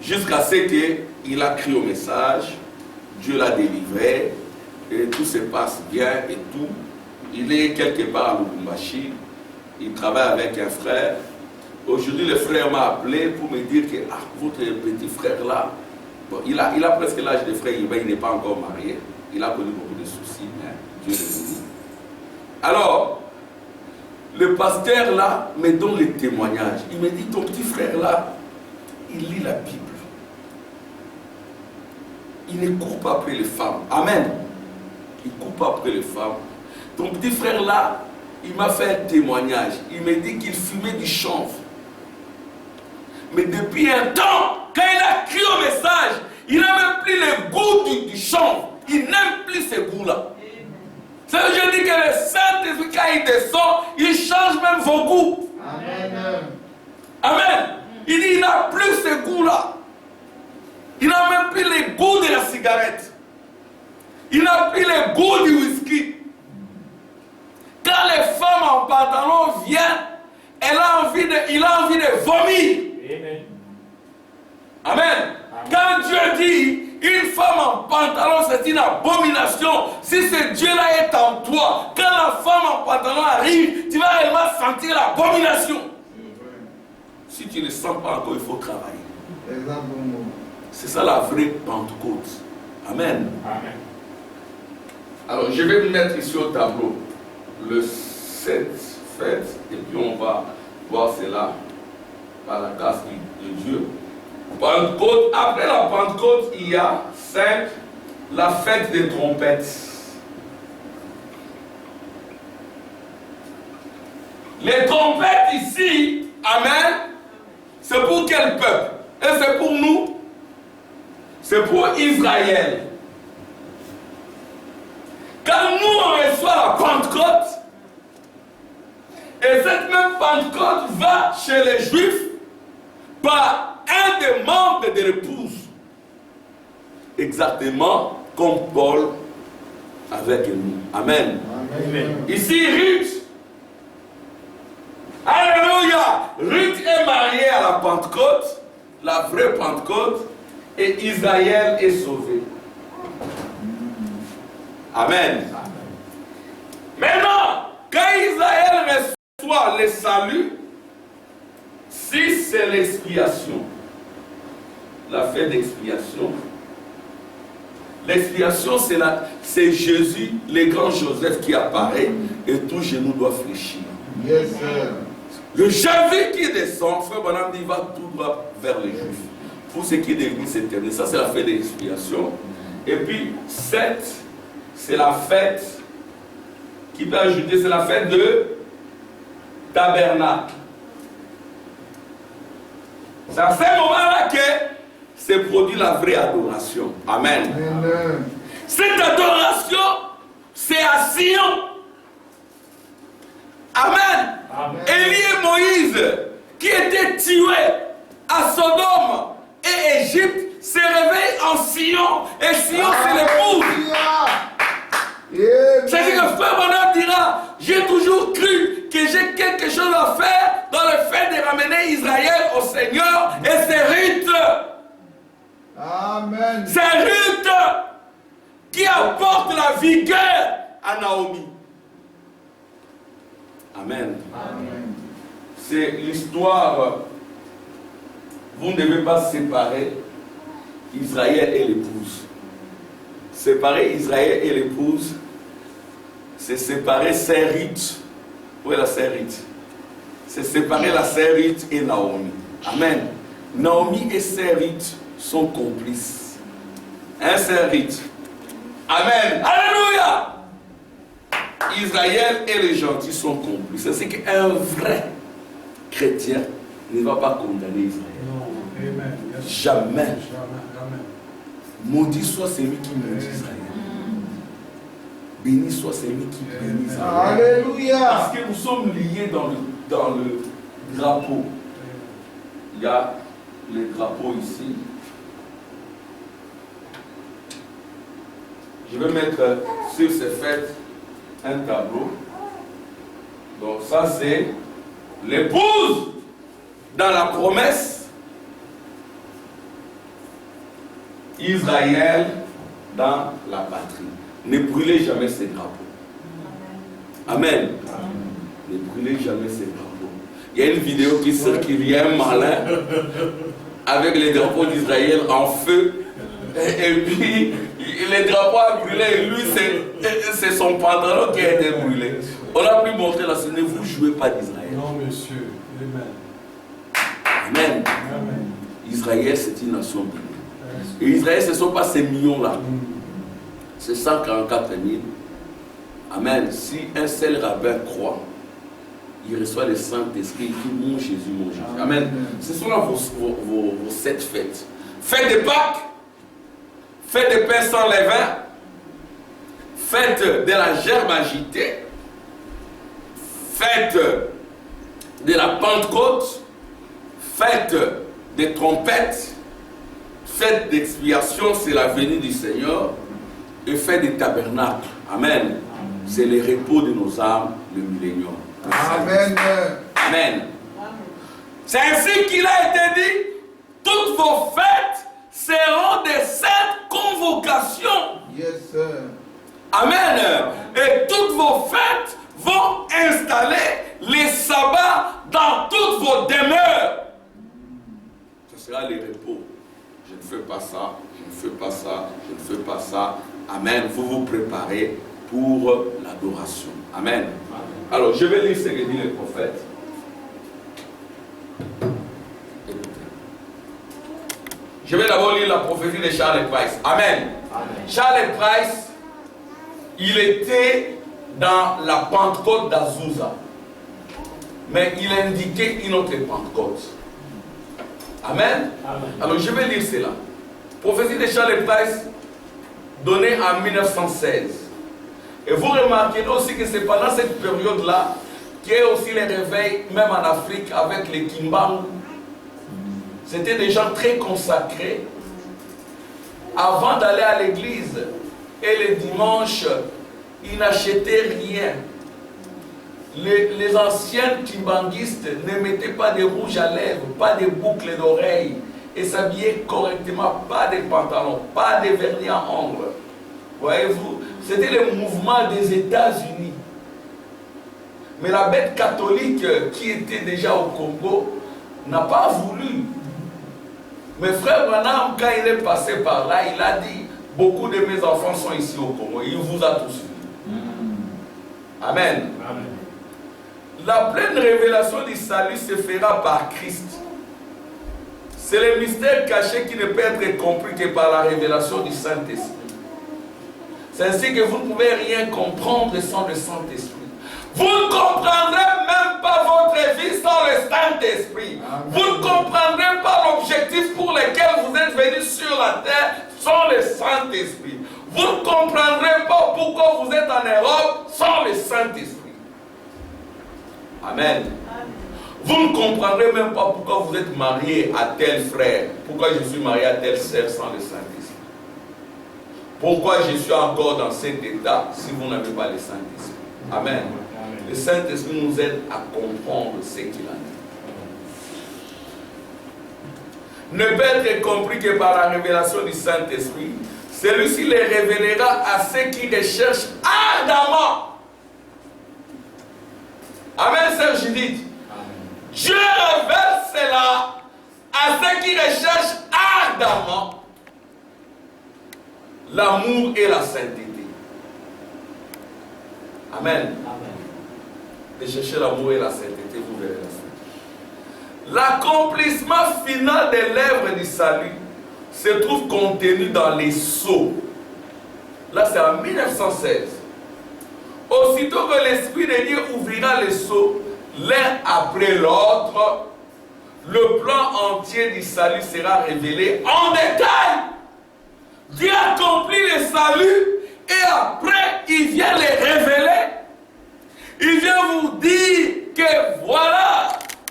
Jusqu'à ce qu'il a crié au message, Dieu l'a délivré. Et tout se passe bien et tout. Il est quelque part à Lubumbashi. Il travaille avec un frère. Aujourd'hui, le frère m'a appelé pour me dire que votre petit frère là, bon, il a presque l'âge de frère, il n'est pas encore marié. Il a connu beaucoup de soucis, mais Dieu le bénit. Alors, le pasteur là me donne les témoignages. Il me dit, ton petit frère là, il lit la Bible. Il ne court pas après les femmes. Amen. Il ne court pas après les femmes. Ton petit frère là, il m'a fait un témoignage. Il me dit qu'il fumait du chanvre. Mais depuis un temps, quand il a crié au message, il n'a même plus le goût du chanvre. Il n'aime plus ce goût-là. C'est que je dis que le Saint-Esprit, quand il descend, il change même vos goûts. Amen. Amen. Il dit, il n'a plus ce goût-là. Il n'a même plus le goût de la cigarette. Il n'a plus le goût du whisky. Quand les femmes en pantalon viennent, il a envie de vomir. Amen. Amen. Quand Dieu dit, une femme en pantalon, c'est une abomination. Si ce Dieu-là est en toi, quand la femme en pantalon arrive, tu vas réellement sentir l'abomination. Si tu ne le sens pas encore, il faut travailler. C'est ça la vraie Pentecôte. Amen. Amen. Alors, je vais mettre ici au tableau le 7 fêtes, et puis on va voir cela par la grâce de Dieu. Pentecôte, après la Pentecôte, il y a 5, la fête des trompettes. Les trompettes ici, amen, c'est pour quel peuple? Et c'est pour nous? C'est pour Israël. Quand nous on reçoit la Pentecôte, et cette même Pentecôte va chez les Juifs par un des membres de l'épouse. Exactement comme Paul avec nous. Amen. Amen. Ici, Ruth. Alléluia. Ruth est mariée à la Pentecôte, la vraie Pentecôte, et Israël est sauvé. Amen. Maintenant, quand Israël reçoit le salut, si c'est l'expiation, la fête d'expiation, l'expiation c'est Jésus, le grand Joseph qui apparaît et tout genou doit fléchir. Yes, sir. Le Javé qui descend, frère Branham dit, va tout droit vers les Juifs. Pour ce qui est de l'Église éternelle, ça c'est la fête d'expiation. Et puis, 7, c'est la fête qui peut ajouter, c'est la fête de tabernacle. C'est à ce moment-là que se produit la vraie adoration. Amen. Amen. Cette adoration, c'est à Sion. Amen. Amen. Élie et Moïse, qui étaient tués à Sodome et Égypte, se réveillent en Sion. Et Sion, c'est l'épouse. Amen. C'est-à-dire que frère Branham dira, j'ai toujours cru que j'ai quelque chose à faire dans le fait de ramener Israël au Seigneur. Et c'est Ruth. Amen. C'est Ruth qui apporte la vigueur à Naomi. Amen. Amen. C'est l'histoire. Vous ne devez pas séparer Israël et l'épouse. Séparer Israël et l'épouse, c'est séparer Sérite. Où est la Sérite? C'est séparer la Sérite et Naomi. Amen. Naomi et Sérite sont complices. Un Sérite. Amen. Alléluia. Israël et les gentils sont complices. C'est qu'un vrai chrétien ne va pas condamner Israël. Non. Amen. Jamais. Amen. Maudit soit celui qui maudit Israël. Béni soit celui qui bénit Israël. Alléluia. Parce que nous sommes liés dans le drapeau. Il y a le drapeau ici. Je vais mettre sur ces fêtes un tableau. Donc ça c'est l'épouse dans la promesse. Israël dans la patrie. Ne brûlez jamais ces drapeaux. Amen. Ne brûlez jamais ces drapeaux. Il y a une vidéo qui circule, il y a un malin avec les drapeaux d'Israël en feu. Et puis, les drapeaux a brûlé et lui, c'est son pantalon qui a été brûlé. On a pu montrer la scène, ne vous jouez pas d'Israël. Non, monsieur. Amen. Amen. Amen. Israël, c'est une nation bénie. Et Israël, ce ne sont pas ces millions-là. C'est 144 000. Amen. Si un seul rabbin croit, il reçoit le Saint-Esprit, il dit mon Jésus, mon Jésus. Amen. Ce sont là vos 7 fêtes. Fête de Pâques, fête de pain sans levain, fête de la gerbe agitée, fête de la Pentecôte, fête des trompettes, fête d'expiation, c'est la venue du Seigneur, et fête des tabernacles. Amen. C'est le repos de nos âmes, le millénium. Amen. Amen. C'est ainsi qu'il a été dit, toutes vos fêtes seront des saintes convocations. Yes, sir. Amen. Et toutes vos fêtes vont installer les sabbats dans toutes vos demeures. Ce sera le repos. Je ne fais pas ça, je ne fais pas ça, je ne fais pas ça. Amen. Vous vous préparez pour l'adoration. Amen. Alors, je vais lire ce que dit le prophète. Écoutez. Je vais d'abord lire la prophétie de Charles Price. Amen. Amen. Charles Price, il était dans la Pentecôte d'Azusa. Mais il indiquait une autre Pentecôte. Amen. Amen. Alors, je vais lire cela. Prophétie de Charles Price, donnée en 1916. Et vous remarquez aussi que c'est pendant cette période-là qu'il y a aussi les réveils, même en Afrique, avec les Kimbangu. C'était des gens très consacrés. Avant d'aller à l'église, et les dimanches, ils n'achetaient rien. Les anciens timbanguistes ne mettaient pas de rouge à lèvres, pas de boucles d'oreilles, et s'habillaient correctement, pas de pantalons, pas de vernis à ongles. Voyez-vous, c'était le mouvement des États-Unis. Mais la bête catholique qui était déjà au Congo n'a pas voulu. Mais frère Branham, quand il est passé par là, il a dit, beaucoup de mes enfants sont ici au Congo. Il vous a tous vus. Amen. Amen. La pleine révélation du salut se fera par Christ. C'est le mystère caché qui ne peut être compris que par la révélation du Saint-Esprit. C'est ainsi que vous ne pouvez rien comprendre sans le Saint-Esprit. Vous ne comprendrez même pas votre vie sans le Saint-Esprit. Vous ne comprendrez pas l'objectif pour lequel vous êtes venus sur la terre sans le Saint-Esprit. Vous ne comprendrez pas pourquoi vous êtes en Europe sans le Saint-Esprit. Amen. Vous ne comprendrez même pas pourquoi vous êtes marié à tel frère, pourquoi je suis marié à telle sœur sans le Saint-Esprit. Pourquoi je suis encore dans cet état si vous n'avez pas le Saint-Esprit. Amen. Le Saint-Esprit nous aide à comprendre ce qu'il en est. Ne peut être compris que par la révélation du Saint-Esprit. Celui-ci les révélera à ceux qui recherchent ardemment. Amen, sœur Judith. Dieu révèle cela à ceux qui recherchent ardemment l'amour et la sainteté. Amen. De chercher l'amour et la sainteté, vous verrez la suite. L'accomplissement final de l'œuvre du salut se trouve contenu dans les sceaux. Là, c'est en 1916. Aussitôt que l'Esprit de Dieu ouvrira les sceaux, l'un après l'autre, le plan entier du salut sera révélé en détail. Dieu accomplit le salut et après, il vient les révéler. Il vient vous dire que voilà,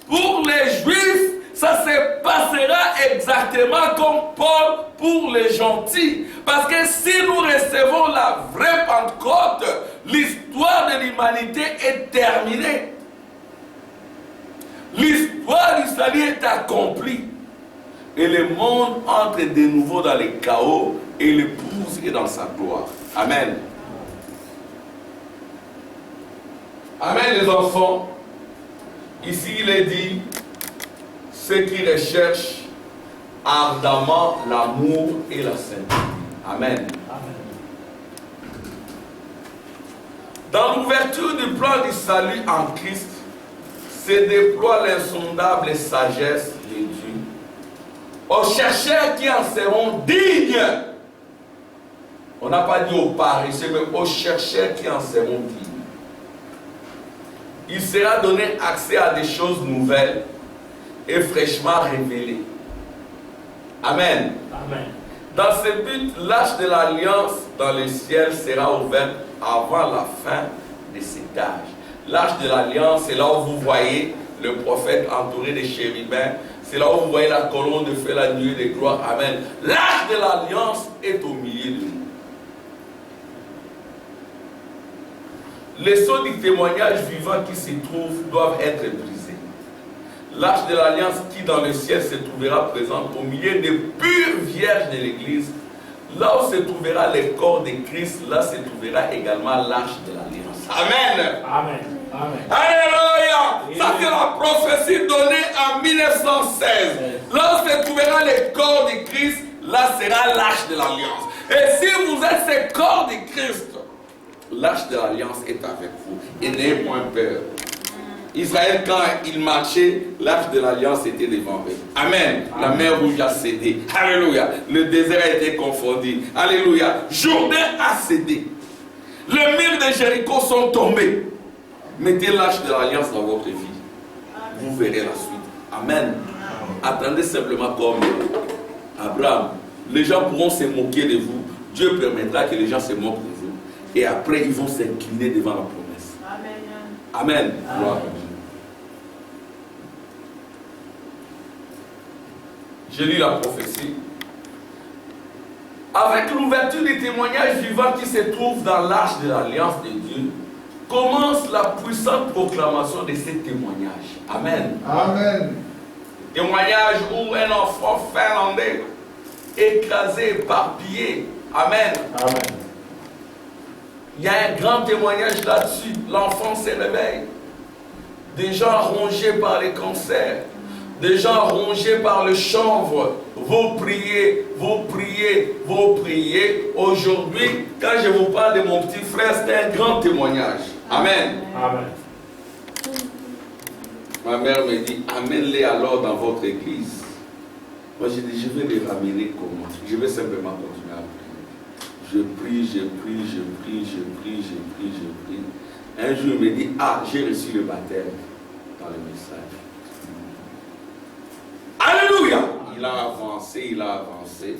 pour les Juifs, ça se passera exactement comme Paul pour les gentils. Parce que si nous recevons la vraie Pentecôte, l'histoire de l'humanité est terminée. L'histoire du salut est accomplie. Et le monde entre de nouveau dans le chaos et l'épouse est dans sa gloire. Amen. Amen les enfants. Ici il est dit, ceux qui recherchent ardemment l'amour et la sainteté. Amen. Dans l'ouverture du plan du salut en Christ, se déploie l'insondable sagesse de Dieu aux chercheurs qui en seront dignes. On n'a pas dit aux paresseux, mais aux chercheurs qui en seront dignes. Il sera donné accès à des choses nouvelles et fraîchement révélées. Amen. Amen. Dans ce but, l'arche de l'alliance dans le ciel sera ouverte avant la fin de cet âge. L'arche de l'alliance, c'est là où vous voyez le prophète entouré de chérubins. C'est là où vous voyez la colonne de feu, la nuée de gloire. Amen. L'arche de l'alliance est au milieu de nous. Les sceaux du témoignage vivant qui s'y trouvent doivent être brisés. L'arche de l'alliance qui dans le ciel se trouvera présente au milieu des pures vierges de l'église. Là où se trouvera le corps de Christ, là se trouvera également l'arche de l'alliance. Amen. Amen. Amen. Alléluia. Ça c'est la prophétie donnée en 1916. Là où se trouvera le corps de Christ, là sera l'arche de l'alliance. Et si vous êtes ce corps de Christ, l'arche de l'alliance est avec vous. Et n'ayez point peur. Israël, quand il marchait, l'arche de l'alliance était devant eux. Amen. La mer rouge a cédé. Alléluia. Le désert a été confondu. Alléluia. Jourdain a cédé. Les murs de Jéricho sont tombés. Mettez l'arche de l'alliance dans votre vie. Vous verrez la suite. Amen. Attendez simplement comme Abraham. Les gens pourront se moquer de vous. Dieu permettra que les gens se moquent de vous. Et après, ils vont s'incliner devant la promesse. Amen. Amen. Gloire à Dieu. J'ai lu la prophétie. avec l'ouverture des témoignages vivants qui se trouvent dans l'arche de l'Alliance de Dieu, commence la puissante proclamation de ces témoignages. Amen. Amen. Témoignage où un enfant finlandais écrasé, éparpillé. Amen. Amen. Il y a un grand témoignage là-dessus. L'enfant se réveille. Des gens rongés par les cancers. Des gens rongés par le chanvre. Vous priez, vous priez, vous priez. Aujourd'hui, quand je vous parle de mon petit frère, c'est un grand témoignage. Amen. Amen. Ma mère me dit, amène-les alors dans votre église. Moi, j'ai dit, je vais les ramener comment? Je vais simplement continuer à prier. Je prie, je prie, je prie, je prie, je prie, je prie. Un jour, il me dit, ah, j'ai reçu le baptême dans le message. Alléluia! Il a avancé, il a avancé.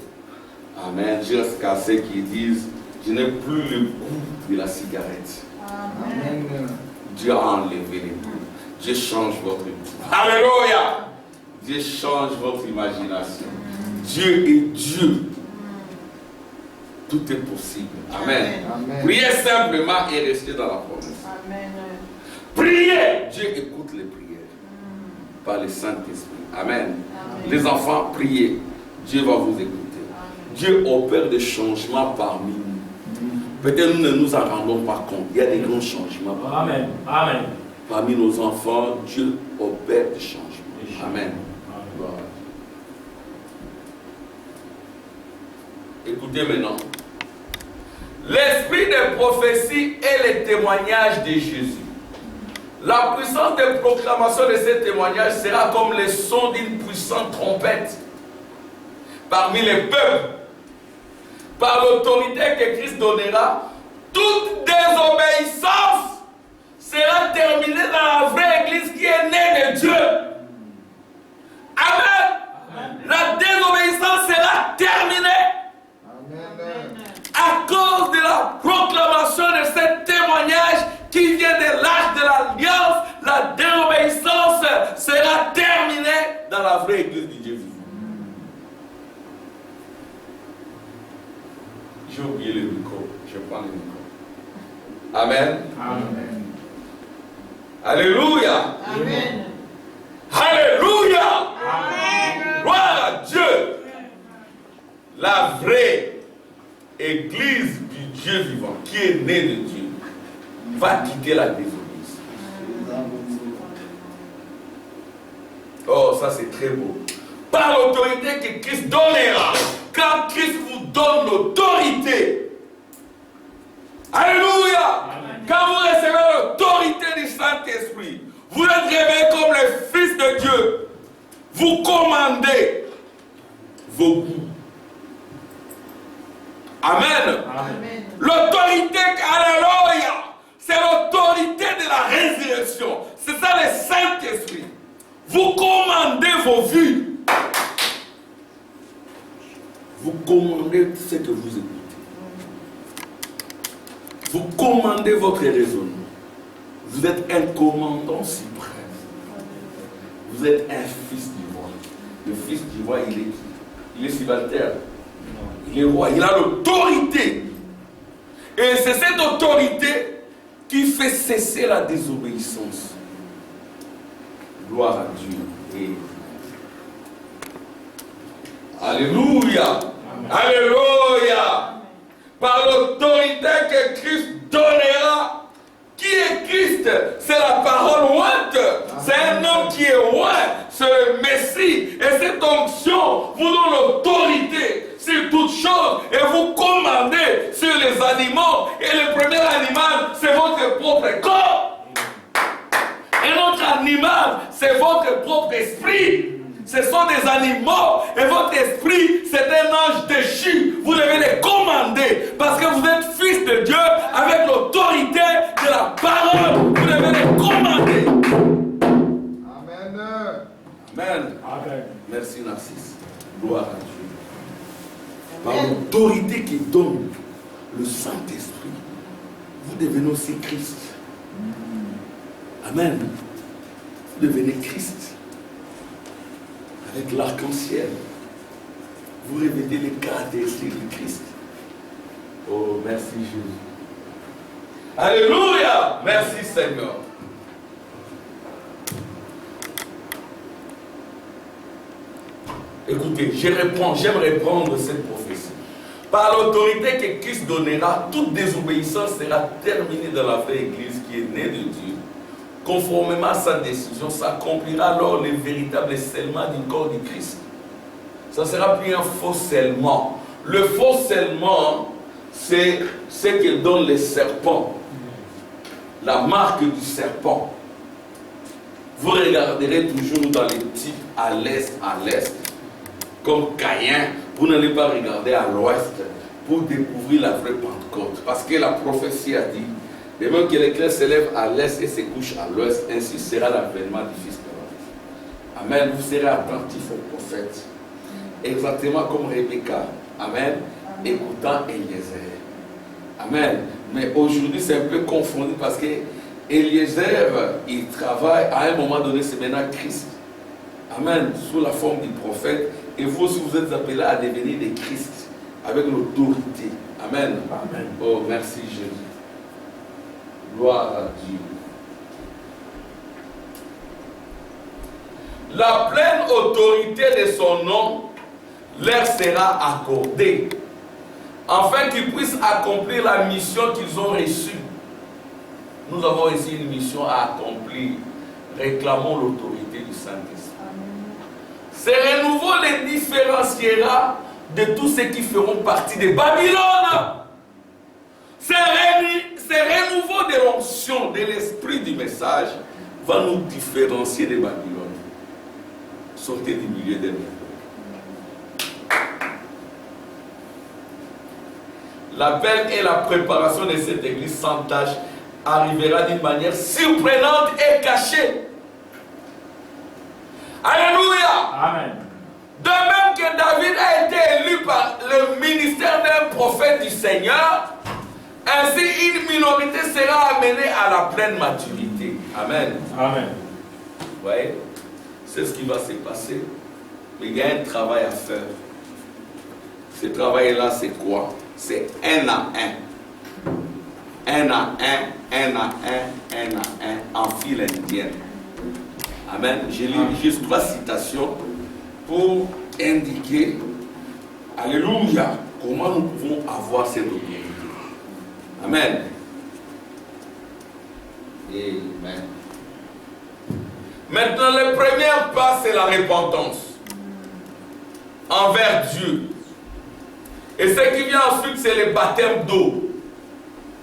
Amen. Jusqu'à ce qu'ils disent, je n'ai plus le goût de la cigarette. Amen. Dieu a enlevé les goûts. Dieu change votre vie. Alléluia! Dieu change votre imagination. Dieu est Dieu. Tout est possible. Amen. Amen. Priez simplement et restez dans la promesse. Amen. Priez. Dieu écoute les prières par le Saint-Esprit. Amen. Amen. Les enfants, priez. Dieu va vous écouter. Dieu opère des changements parmi nous. Peut-être nous ne nous en rendons pas compte. Il y a des grands changements parmi Amen. Amen. Parmi nos enfants, Dieu opère des changements. Amen. Gloire à Dieu. Écoutez maintenant. L'esprit de prophétie est le témoignage de Jésus. La puissance de proclamation de ces témoignages sera comme le son d'une puissante trompette parmi les peuples. Par l'autorité que Christ donnera, toute désobéissance sera terminée dans la vraie église qui est née de Dieu. Amen. La désobéissance sera terminée Amen. à cause de la proclamation de ce témoignage qui vient de l'âge de l'Alliance. La désobéissance sera terminée dans la vraie église de Dieu vivant. J'ai oublié le micro. Je prends le micro. Amen. Amen. Alléluia. Amen. Alléluia. Amen. Gloire à Dieu. La vraie église du Dieu vivant, qui est née de Dieu, va quitter la désobéissance. Oh, ça c'est très beau. Par l'autorité que Christ donnera, quand Christ vous donne l'autorité. Alléluia. Quand vous recevez l'autorité du Saint-Esprit, vous êtes réveillés comme les fils de Dieu. Vous commandez vos goûts. Amen. Amen. L'autorité, alléluia, c'est l'autorité de la résurrection. C'est ça le Saint-Esprit. Vous commandez vos vies. Vous commandez ce que vous écoutez. Vous commandez votre raisonnement. Vous êtes un commandant suprême. Vous êtes un fils du roi. Le fils du roi, il est qui? Il est subalterne. Il est roi. Il a l'autorité. Et c'est cette autorité qui fait cesser la désobéissance. Gloire à Dieu. Et... Alléluia. Alléluia. Par l'autorité que Christ donnera. Qui est Christ? C'est la parole ointe. C'est un homme qui est oint. C'est le Messie. Et cette onction vous donne l'autorité sur toutes choses. Et vous commandez sur les animaux. Et le premier animal, c'est votre propre corps. Et notre animal, c'est votre propre esprit. Ce sont des animaux et votre esprit, c'est un ange déchu. Vous devez les commander parce que vous êtes fils de Dieu avec l'autorité de la parole. Vous devez les commander. Amen. Amen. Amen. Merci Narcisse. Gloire à Dieu. Par l'autorité qui donne le Saint-Esprit, vous devenez aussi Christ. Amen. Vous devenez Christ. Avec l'arc-en-ciel. vous revêtez les caractéristiques du Christ. Oh, merci Jésus. Alléluia. Merci Seigneur. Écoutez, j'aime reprendre cette prophétie. Par l'autorité que Christ donnera, toute désobéissance sera terminée dans la vraie Église qui est née de Dieu. Conformément à sa décision, s'accomplira alors le véritable scellement du corps du Christ. Ça ne sera plus un faux scellement. Le faux scellement, c'est ce que donne les serpents. La marque du serpent. Vous regarderez toujours dans les types à l'est, comme Caïn. Vous n'allez pas regarder à l'ouest pour découvrir la vraie Pentecôte. Parce que la prophétie a dit, de même que l'éclair s'élève à l'est et se couche à l'ouest, ainsi sera l'avènement du Fils de l'homme. Amen. Vous serez attentifs aux prophètes. Exactement comme Rebecca. Amen. Écoutant Eliezer. Amen. Mais aujourd'hui, c'est un peu confondu parce que Eliezer, il travaille, à un moment donné, c'est maintenant Christ. Amen. Sous la forme du prophète. Et vous aussi, vous êtes appelés à devenir des Christ avec l'autorité. Amen. Amen. Oh, merci Jésus. Gloire à Dieu. La pleine autorité de son nom leur sera accordée, afin qu'ils puissent accomplir la mission qu'ils ont reçue. Nous avons ici une mission à accomplir. Réclamons l'autorité du Saint-Esprit. Ce renouveau les différenciera de tous ceux qui feront partie de Babylone. Ce renouveau de l'onction, de l'esprit du message, va nous différencier de Babylone. Sortez du milieu des nous. L'appel et la préparation de cette église sans tâche arrivera d'une manière surprenante et cachée. Alléluia. Amen. De même que David a été élu par le ministère d'un prophète du Seigneur, ainsi une minorité sera amenée à la pleine maturité. Amen. Amen. Vous voyez? C'est ce qui va se passer. Mais il y a un travail à faire. Ce travail-là, c'est quoi? C'est un à un. Un à un, un à un, un à un, en file indienne. Amen. J'ai lu juste 3 citations pour indiquer, alléluia, comment nous pouvons avoir cette autorité. Amen. Amen. Maintenant, le premier pas, c'est la repentance envers Dieu. Et ce qui vient ensuite, c'est le baptême d'eau.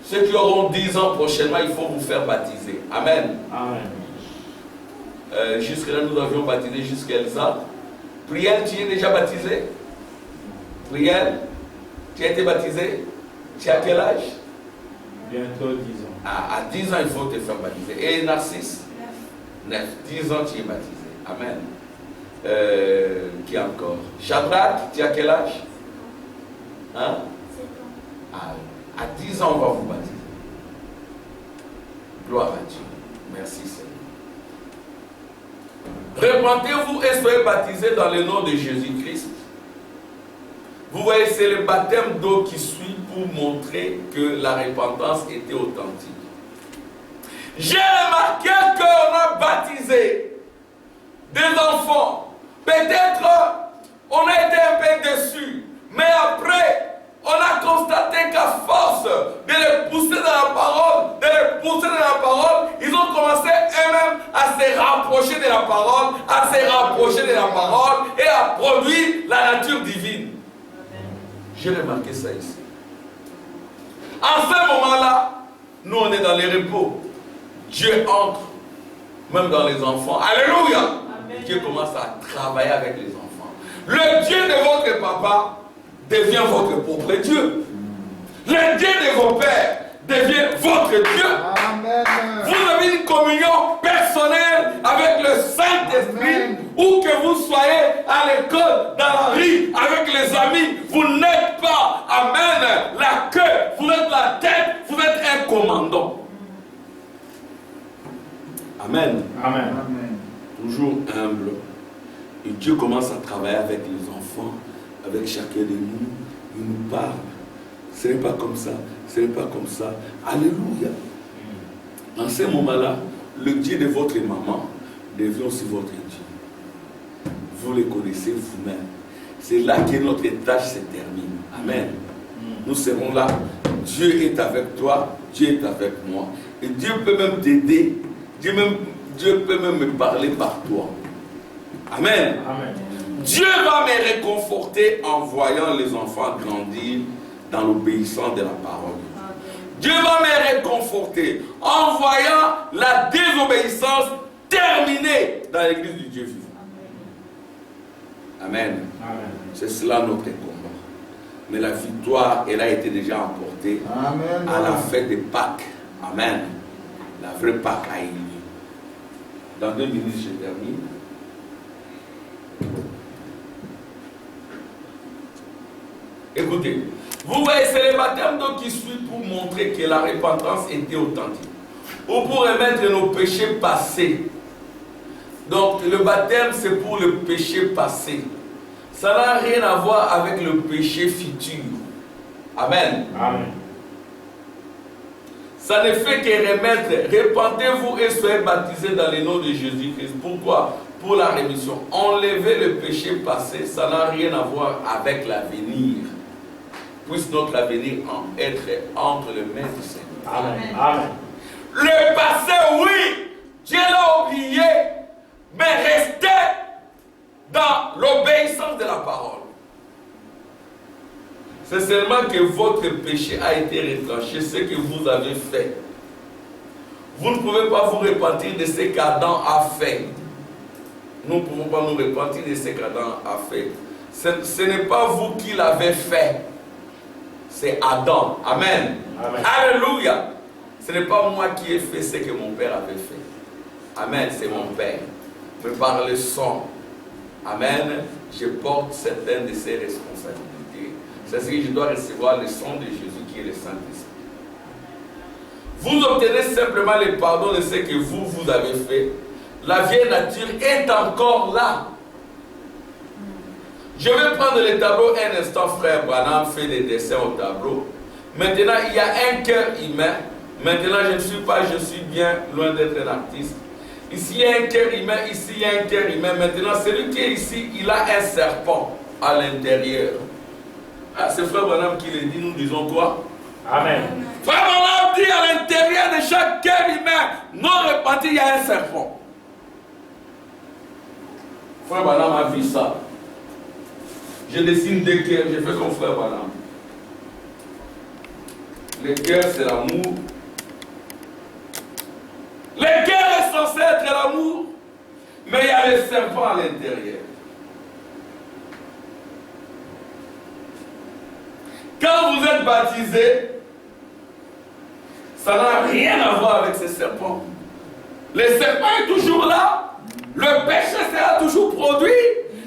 Ceux qui auront 10 ans prochainement, il faut vous faire baptiser. Amen. Amen. Jusque-là, nous avions baptisé jusqu'Elsa. Priel, tu es déjà baptisé? Priel, tu as été baptisé? Tu as quel âge? Bientôt 10 ans. À 10 ans, il faut te faire baptiser. Et Narcisse? 9. 10 ans, tu es baptisé. Amen. Qui encore? Shadrach, tu as quel âge? Hein? 7 ans. À 10 ans, on va vous baptiser. Gloire à Dieu. Merci Seigneur. Repentez-vous et soyez baptisés dans le nom de Jésus-Christ. Vous voyez, c'est le baptême d'eau qui suit pour montrer que la repentance était authentique. J'ai remarqué qu'on a baptisé des enfants. Peut-être on a été un peu déçus, mais après, on a constaté qu'à force de les pousser dans la parole, ils ont commencé eux-mêmes à se rapprocher de la parole, et à produire la nature divine. J'ai remarqué ça ici. En ce moment-là, nous on est dans les repos. Dieu entre, même dans les enfants. Alléluia. Amen. Dieu commence à travailler avec les enfants. Le Dieu de votre papa devient votre propre Dieu. Le Dieu de vos pères devient votre Dieu. Amen. Vous avez une communion personnelle avec le Saint-Esprit. Où que vous soyez, à l'école, dans la rue, avec les amis, vous n'êtes pas, amen, la queue, vous êtes la tête, vous êtes un commandant. Amen. Amen. Amen. Toujours humble. Et Dieu commence à travailler avec les enfants avec chacun de nous. Il nous parle. Ce n'est pas comme ça. Ce n'est pas comme ça. Alléluia. En ce moment-là, le Dieu de votre maman devient aussi votre Dieu. Vous le connaissez vous-même. C'est là que notre tâche se termine. Amen. Nous serons là. Dieu est avec toi. Dieu est avec moi. Et Dieu peut même t'aider. Dieu peut même me parler par toi. Amen. Amen. Dieu va me réconforter en voyant les enfants grandir dans l'obéissance de la parole. Dieu va me réconforter en voyant la désobéissance terminée dans l'église du Dieu vivant. Amen. Amen. C'est cela notre combat. Mais la victoire, elle a été déjà emportée Amen. à la fête de Pâques. Amen. La vraie Pâques a eu lieu. Dans 2 minutes, je termine. Écoutez, vous voyez, c'est le baptême donc qui suit pour montrer que la repentance était authentique. Ou pour remettre nos péchés passés. Donc le baptême c'est pour le péché passé. Ça n'a rien à voir avec le péché futur. Amen. Amen. Ça ne fait que remettre, repentez-vous et soyez baptisés dans le nom de Jésus-Christ. Pourquoi? Pour la rémission. Enlever le péché passé, ça n'a rien à voir avec l'avenir. Puisse notre avenir être entre les mains du Seigneur. Amen. Amen. Le passé, oui, Dieu l'a oublié, mais restez dans l'obéissance de la parole. C'est seulement que votre péché a été retranché, ce que vous avez fait. Vous ne pouvez pas vous repentir de ce qu'Adam a fait. Nous ne pouvons pas nous repentir de ce qu'Adam a fait. Ce n'est pas vous qui l'avez fait. C'est Adam. Amen. Amen. Alléluia. Ce n'est pas moi qui ai fait ce que mon père avait fait. Amen. C'est mon père. Mais par le sang, amen, je porte certaines de ses responsabilités. C'est ce que je dois recevoir, le sang de Jésus qui est le Saint-Esprit. Vous obtenez simplement le pardon de ce que vous avez fait. La vieille nature est encore là. Je vais prendre le tableau un instant, frère Branham fait des dessins au tableau. Maintenant, il y a un cœur humain. Maintenant, je ne suis pas, je suis bien loin d'être un artiste. Ici, il y a un cœur humain, ici, il y a un cœur humain. Maintenant, celui qui est ici, il a un serpent à l'intérieur. Ah, c'est frère Branham qui le dit, nous disons quoi? Amen. Frère Branham dit à l'intérieur de chaque cœur humain, non repenti, il y a un serpent. Frère Branham a vu ça. Je dessine deux cœurs, je fais comme frère Branham. Le cœur, c'est l'amour. Le cœur est censé être l'amour, mais il y a le serpent à l'intérieur. Quand vous êtes baptisé, ça n'a rien à voir avec ce serpent. Le serpent est toujours là, le péché sera toujours produit.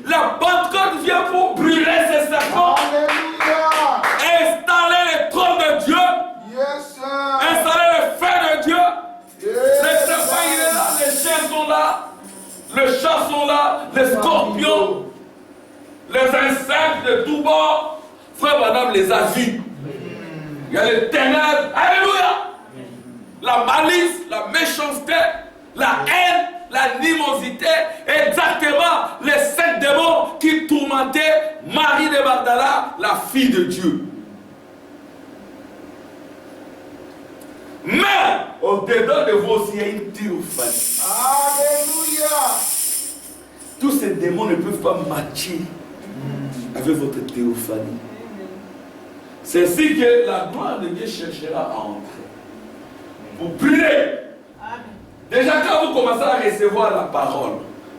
La Pentecôte vient pour brûler ces serpents. Alléluia. Installer le trône de Dieu. Yes, sir. Installer le feu de Dieu. Yes, Le serpent il est là, les chiens sont là, les chats sont là, les scorpions, les insectes de tous bords. Frère Madame les a vus. Il y a les ténèbres. Alléluia. La malice, la méchanceté, la haine, l'animosité, exactement les 7 démons qui tourmentaient Marie de Magdala, la fille de Dieu. Mais au-dedans de vous aussi, il y a une théophanie. Alléluia. Tous ces démons ne peuvent pas matcher avec votre théophanie. C'est ainsi que la gloire de Dieu cherchera à entrer. Pour brûler. Déjà, quand vous commencez à recevoir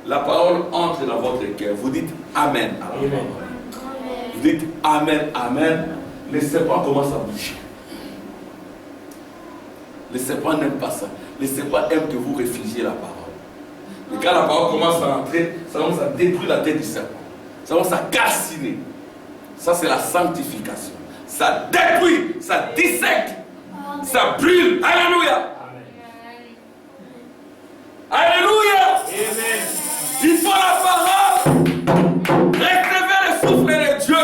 la parole entre dans votre cœur. Vous dites Amen. Amen. Vous dites Amen, Amen. Le serpent commence à bouger. Le serpent n'aime pas ça. Le serpent aime que vous réfugiez la parole. Et quand la parole commence à entrer, ça commence à détruire la tête du serpent. Ça commence à calciner. Ça, c'est la sanctification. Ça détruit, ça dissèque, ça brûle. Alléluia. Alléluia. Amen. Il faut la parole. Recevez le souffle de Dieu.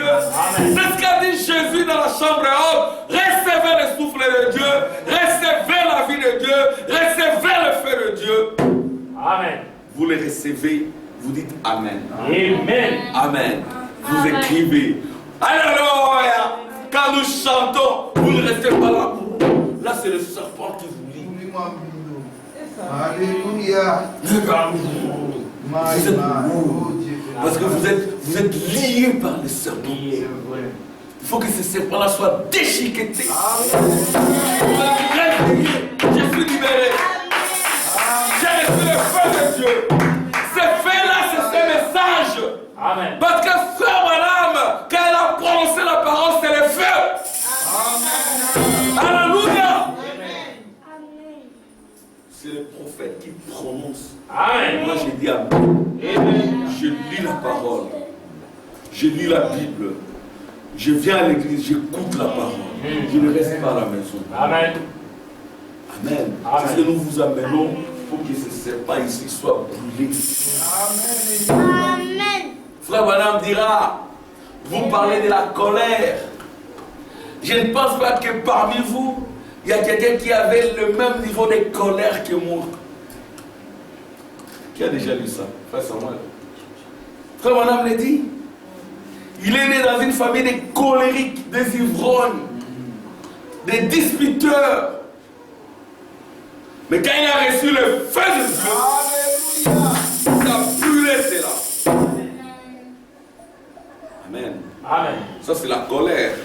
Dieu. C'est ce qu'a dit Jésus dans la chambre haute. Recevez le souffle de Dieu. Recevez la vie de Dieu. Recevez le feu de Dieu. Amen. Vous le recevez. Vous dites Amen. Amen. Amen. Vous écrivez. Alléluia. Quand nous chantons, vous ne restez pas là. Là, c'est le serpent qui vous lit. Alléluia. Vous êtes parce que vous êtes liés par le serpent. Il faut que ce serpent-là soit déchiqueté. Je suis libéré. J'ai reçu le feu de Dieu. Ce feu-là, c'est ce message. Amen. Parce que frère madame, quand elle a prononcé la parole, c'est le feu. Amen. Alléluia. C'est le prophète qui prononce. Amen. Moi, j'ai dit Amen. Je lis la parole. Je lis la Bible. Je viens à l'église, j'écoute la parole. Je ne reste pas à la maison. Amen. Amen. C'est ce que nous vous amenons pour que ce serpent ici soit brûlé. Amen. Frère Branham dira, vous parlez de la colère. Je ne pense pas que parmi vous, il y a quelqu'un qui avait le même niveau de colère que moi. Qui a déjà lu ça? Frère Samuel. Frère Branham le dit. Il est né dans une famille de colériques, des ivrognes, des disputeurs. Mais quand il a reçu le feu de Dieu, ça a brûlé cela. Amen. Amen. Ça, c'est la colère.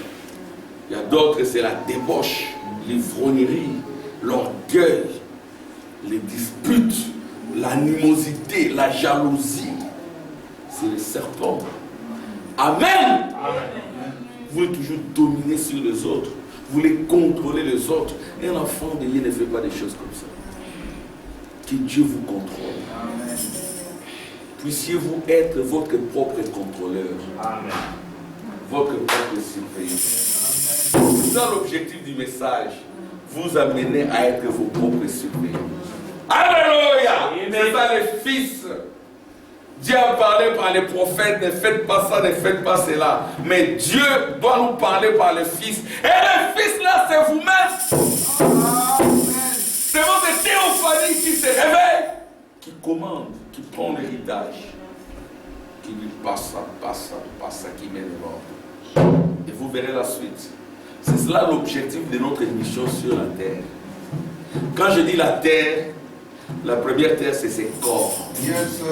Il y a d'autres, c'est la débauche, l'ivrognerie, l'orgueil, les disputes, l'animosité, la jalousie. C'est le serpent. Amen. Amen. Vous voulez toujours dominer sur les autres. Vous voulez contrôler les autres. Et un enfant de Dieu ne fait pas des choses comme ça. Que Dieu vous contrôle. Amen. Puissiez-vous être votre propre contrôleur. Amen. Votre propre surveillant. C'est ça l'objectif du message. Vous amener à être vos propres surveillants. Alléluia. C'est ça les fils. Dieu a parlé par les prophètes, ne faites pas ça, ne faites pas cela. Mais Dieu doit nous parler par le Fils. Et le Fils là, c'est vous-même. C'est votre théophanie qui se réveille, qui commande, qui prend l'héritage, qui lui passe ça, qui met de l'ordre. Et vous verrez la suite. C'est cela l'objectif de notre émission sur la terre. Quand je dis la terre, la première terre, c'est ses corps. Yes,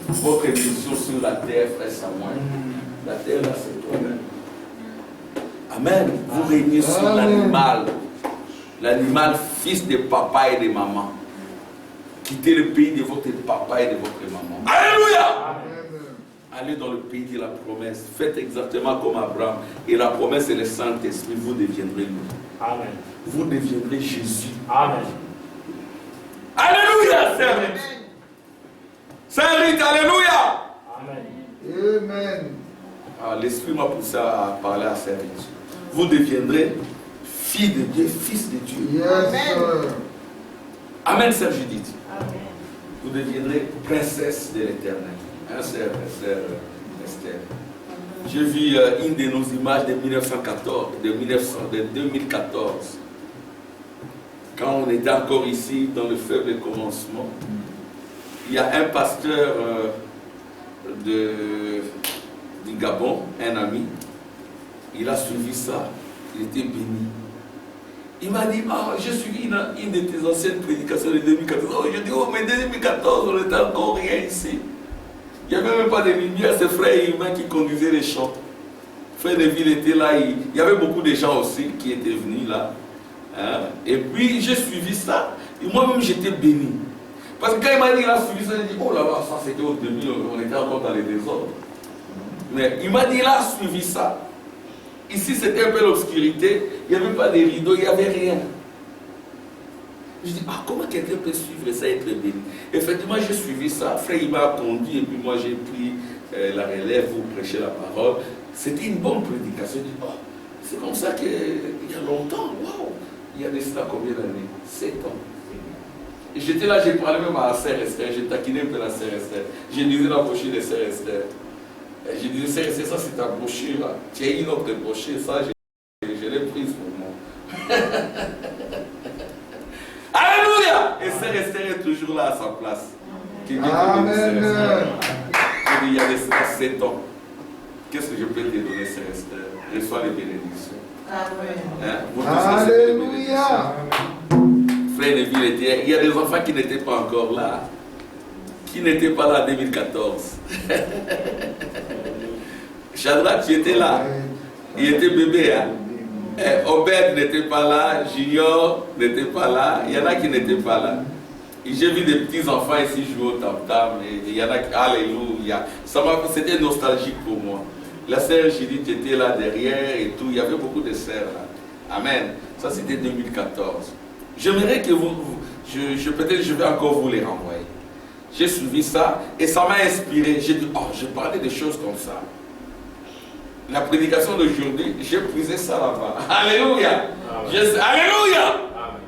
Votre émission sur la terre, frère Samuel. La terre, là, c'est toi-même. Amen. Vous régnez sur l'animal. L'animal, fils de papa et de maman. Quittez le pays de votre papa et de votre maman. Alléluia. Allez dans le pays de la promesse. Faites exactement comme Abraham. Et la promesse, c'est le Saint-Esprit. Vous deviendrez lui. Amen. Vous deviendrez Jésus. Amen. Alléluia, Seigneur. Saint-Rite, alléluia. Amen. Amen. L'Esprit m'a poussé à parler à Saint-Rite. Vous deviendrez fille de Dieu, fils de Dieu. Yes, Amen, Sœur Judith. Amen. Vous deviendrez princesse de l'Éternel. Hein, Sœur Esther. J'ai vu une de nos images de 2014. Quand on était encore ici, dans le faible commencement, il y a un pasteur du Gabon, un ami, il a suivi ça, il était béni. Il m'a dit, j'ai suivi une de tes anciennes prédications de 2014. Oh, je dis, oh, mais 2014, on n'était encore rien ici. Il n'y avait même pas de lumière, c'est frère humain qui conduisait les chants. Frère Neville était là, il y avait beaucoup de gens aussi qui étaient venus là. Hein? Et puis j'ai suivi ça, et moi-même j'étais béni. Parce que quand il m'a dit qu'il a suivi ça, j'ai dit, oh là là, ça c'était au début, on était encore dans les désordres. Mais il m'a dit, il a suivi ça. Ici c'était un peu l'obscurité, il n'y avait pas de rideaux, il n'y avait rien. Je dis, comment quelqu'un peut suivre ça et être béni? Effectivement, j'ai suivi ça, frère il m'a conduit, et puis moi j'ai pris la relève pour prêcher la parole. C'était une bonne prédication. Je dis, c'est comme ça qu'il y a longtemps, waouh! Il y a de cela combien d'années? 7 ans. Et j'étais là, j'ai parlé même à la sœur Esther, j'ai taquiné un peu la sœur Esther. J'ai lisé la pochette de sœur Esther. Je disais, c'est ça, c'est ta brochure là. Tu as une autre brochure, ça, je l'ai prise pour moi. Alléluia! Et c'est resté toujours là à sa place. Amen. Il y a 7 ans. Qu'est-ce que je peux te donner, Sœur Esther? Reçois les bénédictions. Hein? Vous tous, Alléluia. Frère Neville, il y a des enfants qui n'étaient pas encore là. Qui n'étaient pas là en 2014. Shadrach, tu étais là. Il était bébé. Hein? Obed n'était pas là. Junior n'était pas là. Il y en a qui n'étaient pas là. Et j'ai vu des petits enfants ici jouer au tam-tam. Et il y en a qui. Alléluia. C'était nostalgique pour moi. La sœur Judith était là derrière et tout. Il y avait beaucoup de sœurs là. Amen. Ça c'était 2014. J'aimerais que peut-être je vais encore vous les renvoyer. J'ai suivi ça et ça m'a inspiré. J'ai dit, oh, je parlais des choses comme ça. La prédication d'aujourd'hui, j'ai puisé ça là-bas. Alléluia. Alléluia. Amen.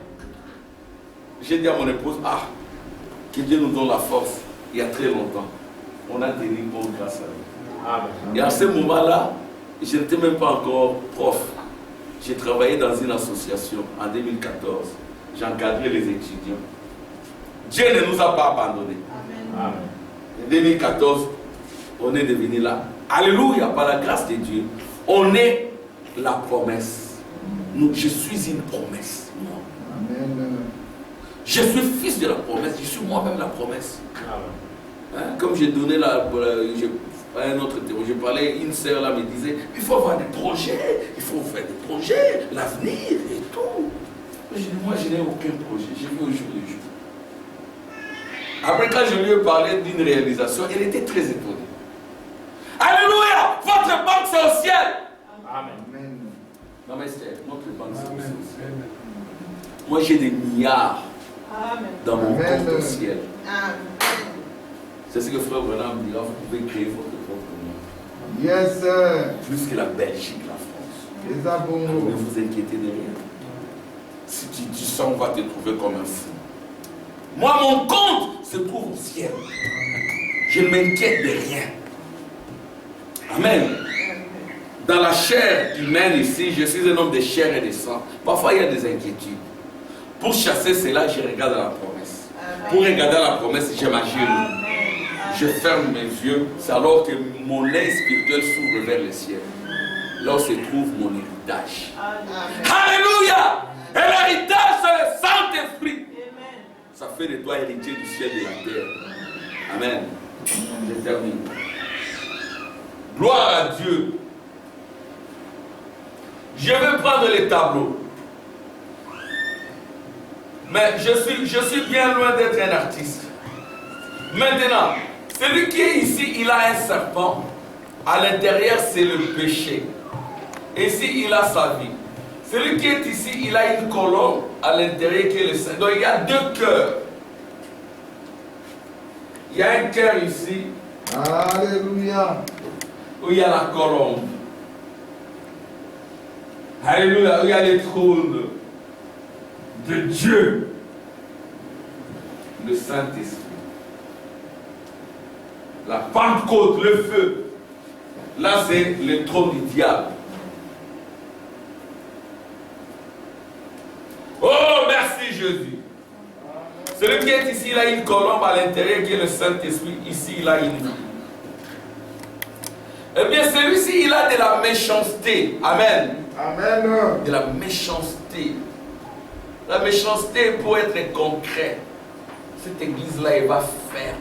J'ai dit à mon épouse, ah, que Dieu nous donne la force. Il y a très longtemps, on a tenu bon grâce à lui. Amen. Et à ce moment-là, je n'étais même pas encore prof. J'ai travaillé dans une association en 2014. J'encadrais les étudiants. Dieu ne nous a pas abandonnés. Amen. En 2014, on est devenu là. Alléluia, par la grâce de Dieu, on est la promesse. Je suis une promesse. Amen. Je suis fils de la promesse, je suis moi-même la promesse. Hein? Comme j'ai donné un autre témoin, je parlais, une sœur là me disait, il faut avoir des projets, il faut faire des projets, l'avenir et tout. Je dis, moi je n'ai aucun projet, j'ai vu au jour le jour. Après quand je lui ai parlé d'une réalisation, elle était très étonnée. Alléluia! Votre banque c'est au ciel! Amen. Non mais c'est notre banque c'est au ciel. Moi j'ai des milliards dans mon compte au ciel. C'est ce que frère Branham dira, vous pouvez créer votre propre monde. Yes, sir. Plus que la Belgique, la France. Ne vous inquiétez de rien. Si tu dis ça, on va te trouver comme un fou. Moi, mon compte se trouve au ciel. Je ne m'inquiète de rien. Amen. Dans la chair humaine ici, je suis un homme de chair et de sang. Parfois, il y a des inquiétudes. Pour chasser cela, je regarde la promesse. Pour regarder la promesse, j'imagine. Je ferme mes yeux. C'est alors que mon œil spirituel s'ouvre vers le ciel. Là où se trouve mon héritage. Alléluia! Et l'héritage, c'est le Saint-Esprit. Ça fait de toi héritier du ciel et de la terre. Amen. Je termine. Gloire à Dieu. Je vais prendre les tableaux. Mais je suis bien loin d'être un artiste. Maintenant, celui qui est ici, il a un serpent. À l'intérieur, c'est le péché. Ici, il a sa vie. Celui qui est ici, il a une colombe à l'intérieur qui est le Saint. Donc, il y a 2 cœurs. Il y a un cœur ici. Alléluia. Où il y a la colombe. Alléluia. Où il y a les trônes de Dieu. Le Saint-Esprit. La Pentecôte, le feu. Là, c'est le trône du diable. Oh, merci Jésus. Celui qui est ici, il a une colombe à l'intérieur qui est le Saint-Esprit. Ici, il a une vie. Eh bien, celui-ci, il a de la méchanceté. Amen. Amen. De la méchanceté. La méchanceté, pour être concret, cette église-là, elle va fermer.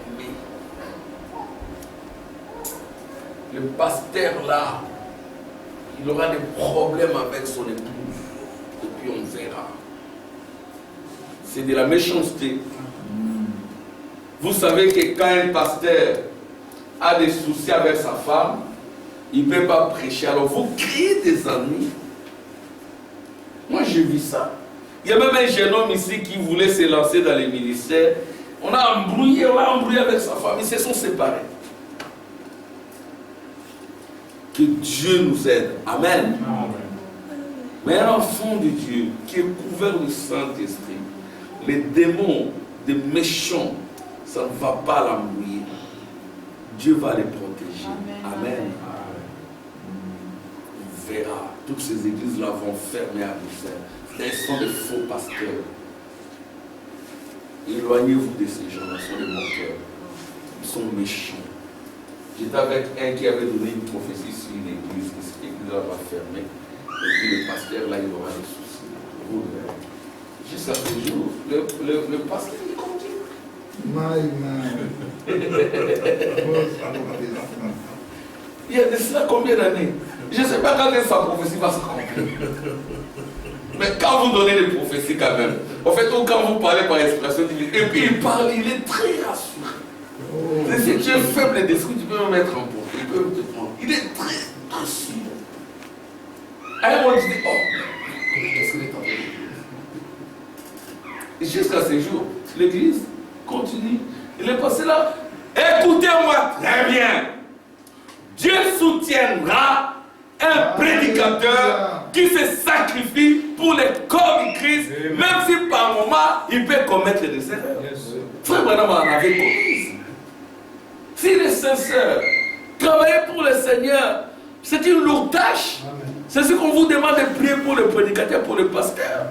Le pasteur là, il aura des problèmes avec son épouse. Et puis on verra. C'est de la méchanceté. Vous savez que quand un pasteur a des soucis avec sa femme, il ne peut pas prêcher. Alors vous créez des ennuis. Moi j'ai vu ça. Il y a même un jeune homme ici qui voulait se lancer dans les ministères. On a embrouillé avec sa femme. Ils se sont séparés. Que Dieu nous aide. Amen. Amen. Mais un enfant de Dieu qui est couvert du Saint-Esprit, les démons des méchants, ça ne va pas l'embrouiller. Dieu va les protéger. Amen. Amen. On verra. Toutes ces églises-là vont fermer à Bruxelles. Elles sont des faux pasteurs. Éloignez-vous de ces gens-là, ce sont des menteurs. Ils sont méchants. J'étais avec un qui avait donné une prophétie sur une église, que cette église-là va fermer. Et puis le pasteur, là, il aura des soucis. Vous verrez. Jusqu'à ce jour, le pasteur, il continue. Il y a de cela combien d'années? Je ne sais pas quand sa prophétie va s'accomplir. Mais quand vous donnez des prophéties quand même, en fait, ou quand vous parlez par expression divine, et puis il parle, il est très rassuré. Si tu es faible d'esprit, tu peux me mettre en porte, il peut te prendre. Il est très rassuré. À un moment, tu dis, oh, qu'est-ce qu'il est en train de dire? Et jusqu'à ce jour, l'église continue. Il est passé là. Écoutez-moi très bien. Dieu soutiendra un prédicateur qui se sacrifie pour le corps du Christ, même si par moment il peut commettre des erreurs. Frère Branham en avait commis. S'il est sincère, travailler pour le Seigneur, c'est une lourde tâche. C'est ce qu'on vous demande de prier pour le prédicateur, pour le pasteur.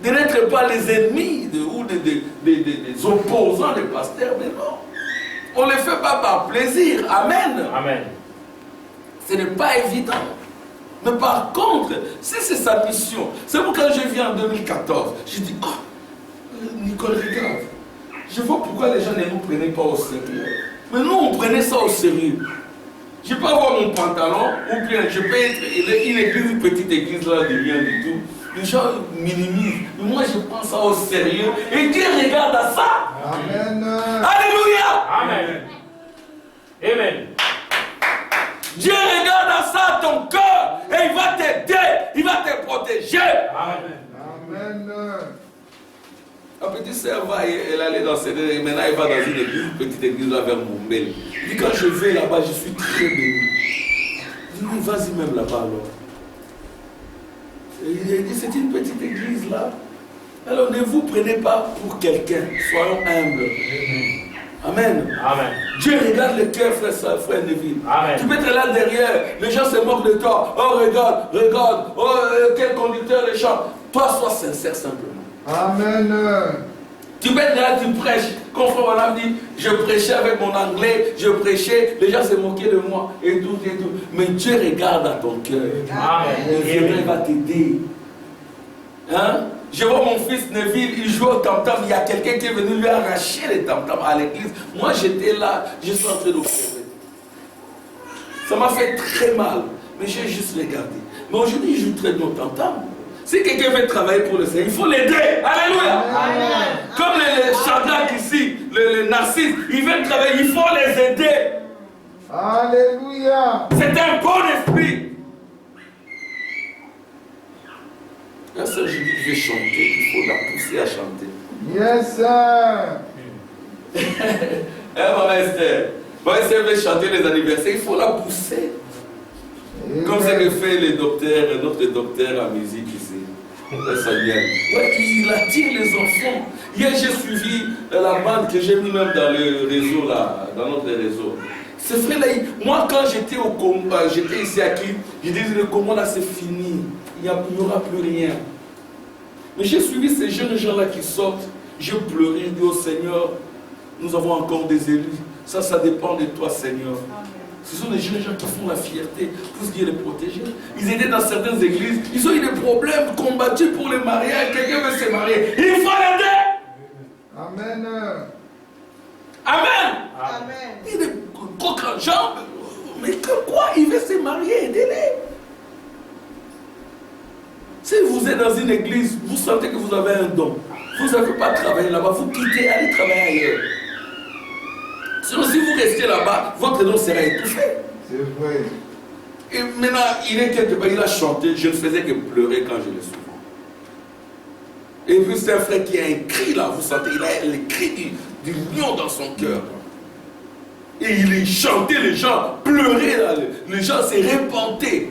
De n'être pas les ennemis ou des opposants des pasteurs, mais non. On ne le fait pas par plaisir. Amen. Amen. Ce n'est pas évident. Mais par contre, si c'est sa mission, c'est pourquoi je viens en 2014, je dis, oh, Nicole, regarde, je vois pourquoi les gens ne nous prenaient pas au sérieux. Mais nous, on prenait ça au sérieux. Je peux avoir mon pantalon, ou bien je peux être une église, une petite église là, de rien du tout. Les gens minimisent. Mais moi, je prends ça au sérieux. Et Dieu regarde à ça. Amen. Alléluia. Amen. Amen. Dieu regarde à ça, ton cœur, et il va t'aider, il va te protéger. Amen. Amen. La petite sœur va, elle allait dans cette église, maintenant elle va dans une église, une petite église là vers Moumbel. Il dit, quand je vais là-bas, je suis très béni. Il dit, vas-y même là-bas alors. Et il dit, c'est une petite église là. Alors ne vous prenez pas pour quelqu'un, soyons humbles. Amen. Amen. Dieu regarde le cœur, frère Neville. Amen. Tu peux être là derrière, les gens se moquent de toi. Oh, regarde, regarde, oh, quel conducteur les gens. Toi, sois sincère simplement. Amen. Tu peux être là, tu prêches. Comme frère Branham dit, je prêchais avec mon anglais, je prêchais, les gens se moquaient de moi, et tout, et tout. Mais Dieu regarde à ton cœur. Amen. Il va t'aider. Hein? Je vois mon fils Neville, il joue au tam-tam, il y a quelqu'un qui est venu lui arracher les tam-tams à l'église. Moi j'étais là, je suis en train d'observer. Ça m'a fait très mal, mais j'ai juste regardé. Mais aujourd'hui il joue très bien au tam-tam. Si quelqu'un veut travailler pour le Seigneur, il faut l'aider. Alléluia. Amen. Comme les Shadrach ici, les Narcisses, ils veulent travailler, il faut les aider. Alléluia. C'est un bon esprit. Là, ça, je dis, je vais chanter, il faut la pousser à chanter. Yes, sir. Maman Esther, maman Esther veut chanter les anniversaires, il faut la pousser. Comme ce que fait les docteurs, notre docteur en musique ici. Ouais, il attire les enfants. Hier, j'ai suivi la bande que j'ai mis même dans le réseau, là, dans notre réseau. C'est vrai, là, moi, quand j'étais au Congo, j'étais ici à Kiev, je disais, le Congo, là, c'est fini. Il n'y aura plus rien. Mais j'ai suivi ces jeunes gens-là qui sortent. J'ai pleuré, j'ai dit au Seigneur, nous avons encore des élus. Ça dépend de toi, Seigneur. Ce sont des jeunes gens qui font la fierté pour Dieu les protéger. Ils étaient dans certaines églises, ils ont eu des problèmes combattus pour les mariages. Quelqu'un veut se marier, il faut l'aider. Amen. Amen. Amen. Il y a des coques en jambes. Mais quoi? Il veut se marier, aidez-les. Si vous êtes dans une église, vous sentez que vous avez un don, vous n'avez pas travaillé là-bas, vous quittez, allez travailler ailleurs. Sinon, si vous restez là-bas, votre don sera étouffé. C'est vrai. Et maintenant, il est quelque part, il a chanté, je ne faisais que pleurer quand je le suivais. Et puis c'est un frère qui a un cri là, vous sentez, il a le cri du lion dans son cœur. Et il chantait, les gens pleuraient là, les gens se repentaient.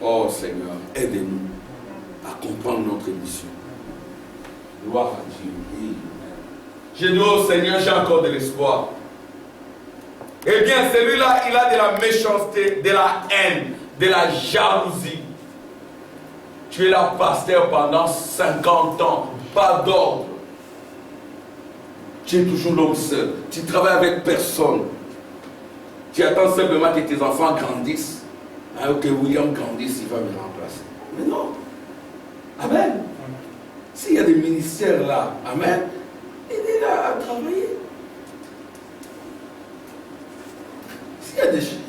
Oh Seigneur, aidez-nous à comprendre notre mission. Gloire à Dieu. Je dis au Seigneur, j'ai encore de l'espoir. Eh bien, celui-là, il a de la méchanceté, de la haine, de la jalousie. Tu es là, pasteur, pendant 50 ans, pas d'ordre. Tu es toujours l'homme seul. Tu travailles avec personne. Tu attends simplement que tes enfants grandissent. Ah, que William grandisse, il va me remplacer. Mais non. Amen. S'il y a des ministères là, amen, il est là à travailler.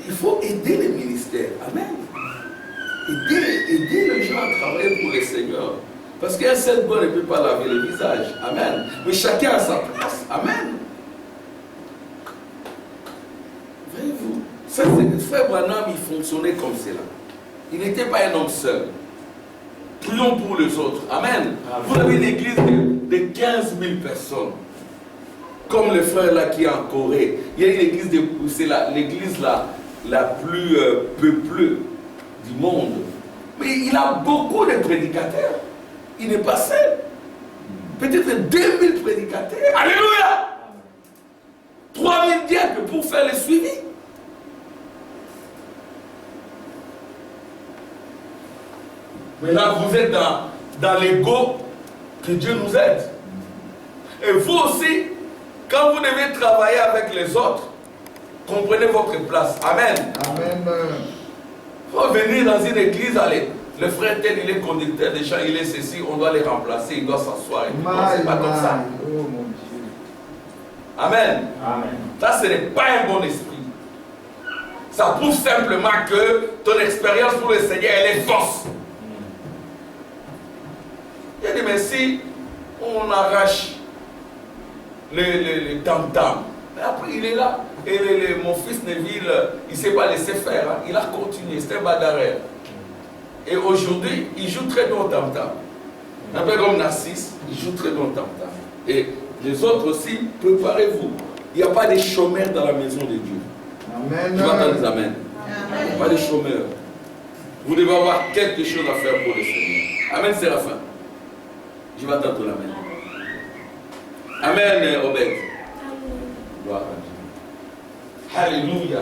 Il faut aider les ministères. Amen. Aider les gens à travailler pour le Seigneur. Parce qu'un seul bon ne peut pas laver le visage. Amen. Mais chacun a sa place. Amen. Voyez-vous, ça c'est frère Branham, il fonctionnait comme cela. Il n'était pas un homme seul. Prions pour les autres. Amen. Vous avez une église de 15 000 personnes. Comme le frère là qui est en Corée. Il y a une église, c'est l'église la plus peuplée du monde. Mais il a beaucoup de prédicateurs. Il n'est pas seul. Peut-être 2000 prédicateurs. Alléluia. 3000 diacres pour faire le suivi. Mais là, vous êtes dans l'ego que Dieu nous aide. Et vous aussi, quand vous devez travailler avec les autres, comprenez votre place. Amen. Amen. Il faut venir dans une église, allez. Le frère tel, il est conducteur des chants, il est ceci, on doit les remplacer, il doit s'asseoir. C'est pas comme ça. Oh mon Dieu. Amen. Amen. Ça, ce n'est pas un bon esprit. Ça prouve simplement que ton expérience pour le Seigneur, elle est fausse. Il y a des messieurs, on arrache les tam-tams. Après, il est là. Et mon fils Neville, il ne s'est pas laissé faire. Hein. Il a continué. C'était un badarère. Et aujourd'hui, il joue très bien au tam-tam. Un peu comme Narcisse, il joue très bien au tam-tam. Et les autres aussi, préparez-vous. Il n'y a pas de chômeurs dans la maison de Dieu. Amen. Tu vas entendre les amen. Il n'y a pas de chômeurs. Vous devez avoir quelque chose à faire pour le Seigneur. Amen, Séraphin. Je vais attendre l'amen. Amen, Robert. Gloire à Dieu. Alléluia.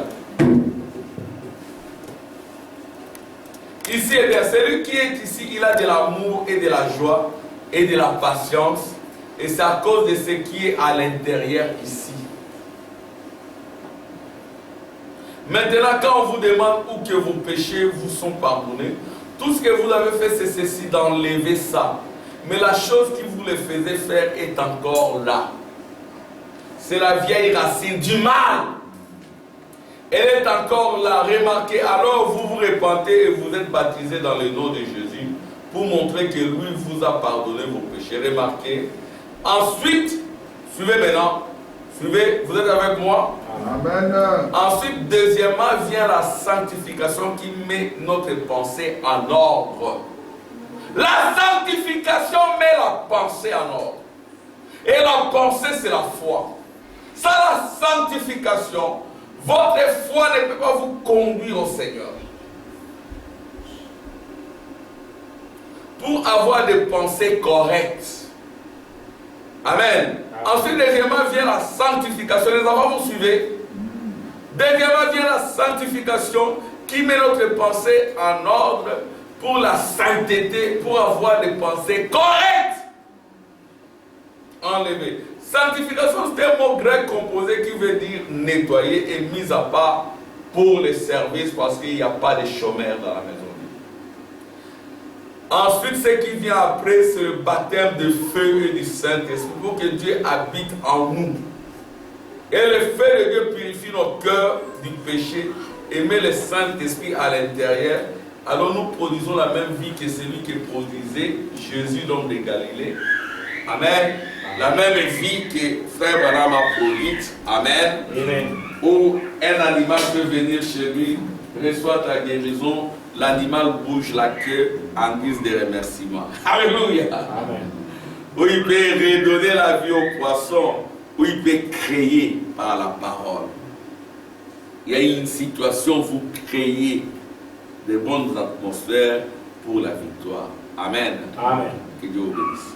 Ici, eh bien, celui qui est ici, il a de l'amour et de la joie et de la patience. Et c'est à cause de ce qui est à l'intérieur ici. Maintenant, quand on vous demande où que vos péchés vous sont pardonnés, tout ce que vous avez fait, c'est ceci, d'enlever ça. Mais la chose qui vous le faisait faire est encore là. C'est la vieille racine du mal. Elle est encore là. Remarquez, alors vous vous repentez et vous êtes baptisés dans le nom de Jésus pour montrer que lui vous a pardonné vos péchés. Remarquez. Ensuite, suivez maintenant. Suivez, vous êtes avec moi? Amen. Ensuite, deuxièmement, vient la sanctification qui met notre pensée en ordre. La sanctification met la pensée en ordre. Et la pensée, c'est la foi. Sans la sanctification, votre foi ne peut pas vous conduire au Seigneur. Pour avoir des pensées correctes. Amen. Ensuite, deuxièmement, vient la sanctification. Les enfants, vous suivez? Deuxièmement, vient la sanctification qui met notre pensée en ordre pour la sainteté, pour avoir des pensées correctes. Enlever. Sanctification, c'est un mot grec composé qui veut dire nettoyer et mis à part pour les services parce qu'il n'y a pas de chômeurs dans la maison. Ensuite, ce qui vient après, c'est le baptême de feu et du Saint-Esprit pour que Dieu habite en nous. Et le feu de Dieu purifie nos cœurs du péché et met le Saint-Esprit à l'intérieur. Alors nous produisons la même vie que celui qui produisait Jésus, l'homme de Galilée. Amen. La même vie que Frère Branham a produite. Amen. Amen. Où un animal peut venir chez lui, reçoit ta guérison, l'animal bouge la queue en guise de remerciement. Alléluia. Amen. Où il peut redonner la vie au poisson, où il peut créer par la parole. Il y a une situation où vous créez de bonnes atmosphères pour la victoire. Amen. Amen. Que Dieu vous bénisse.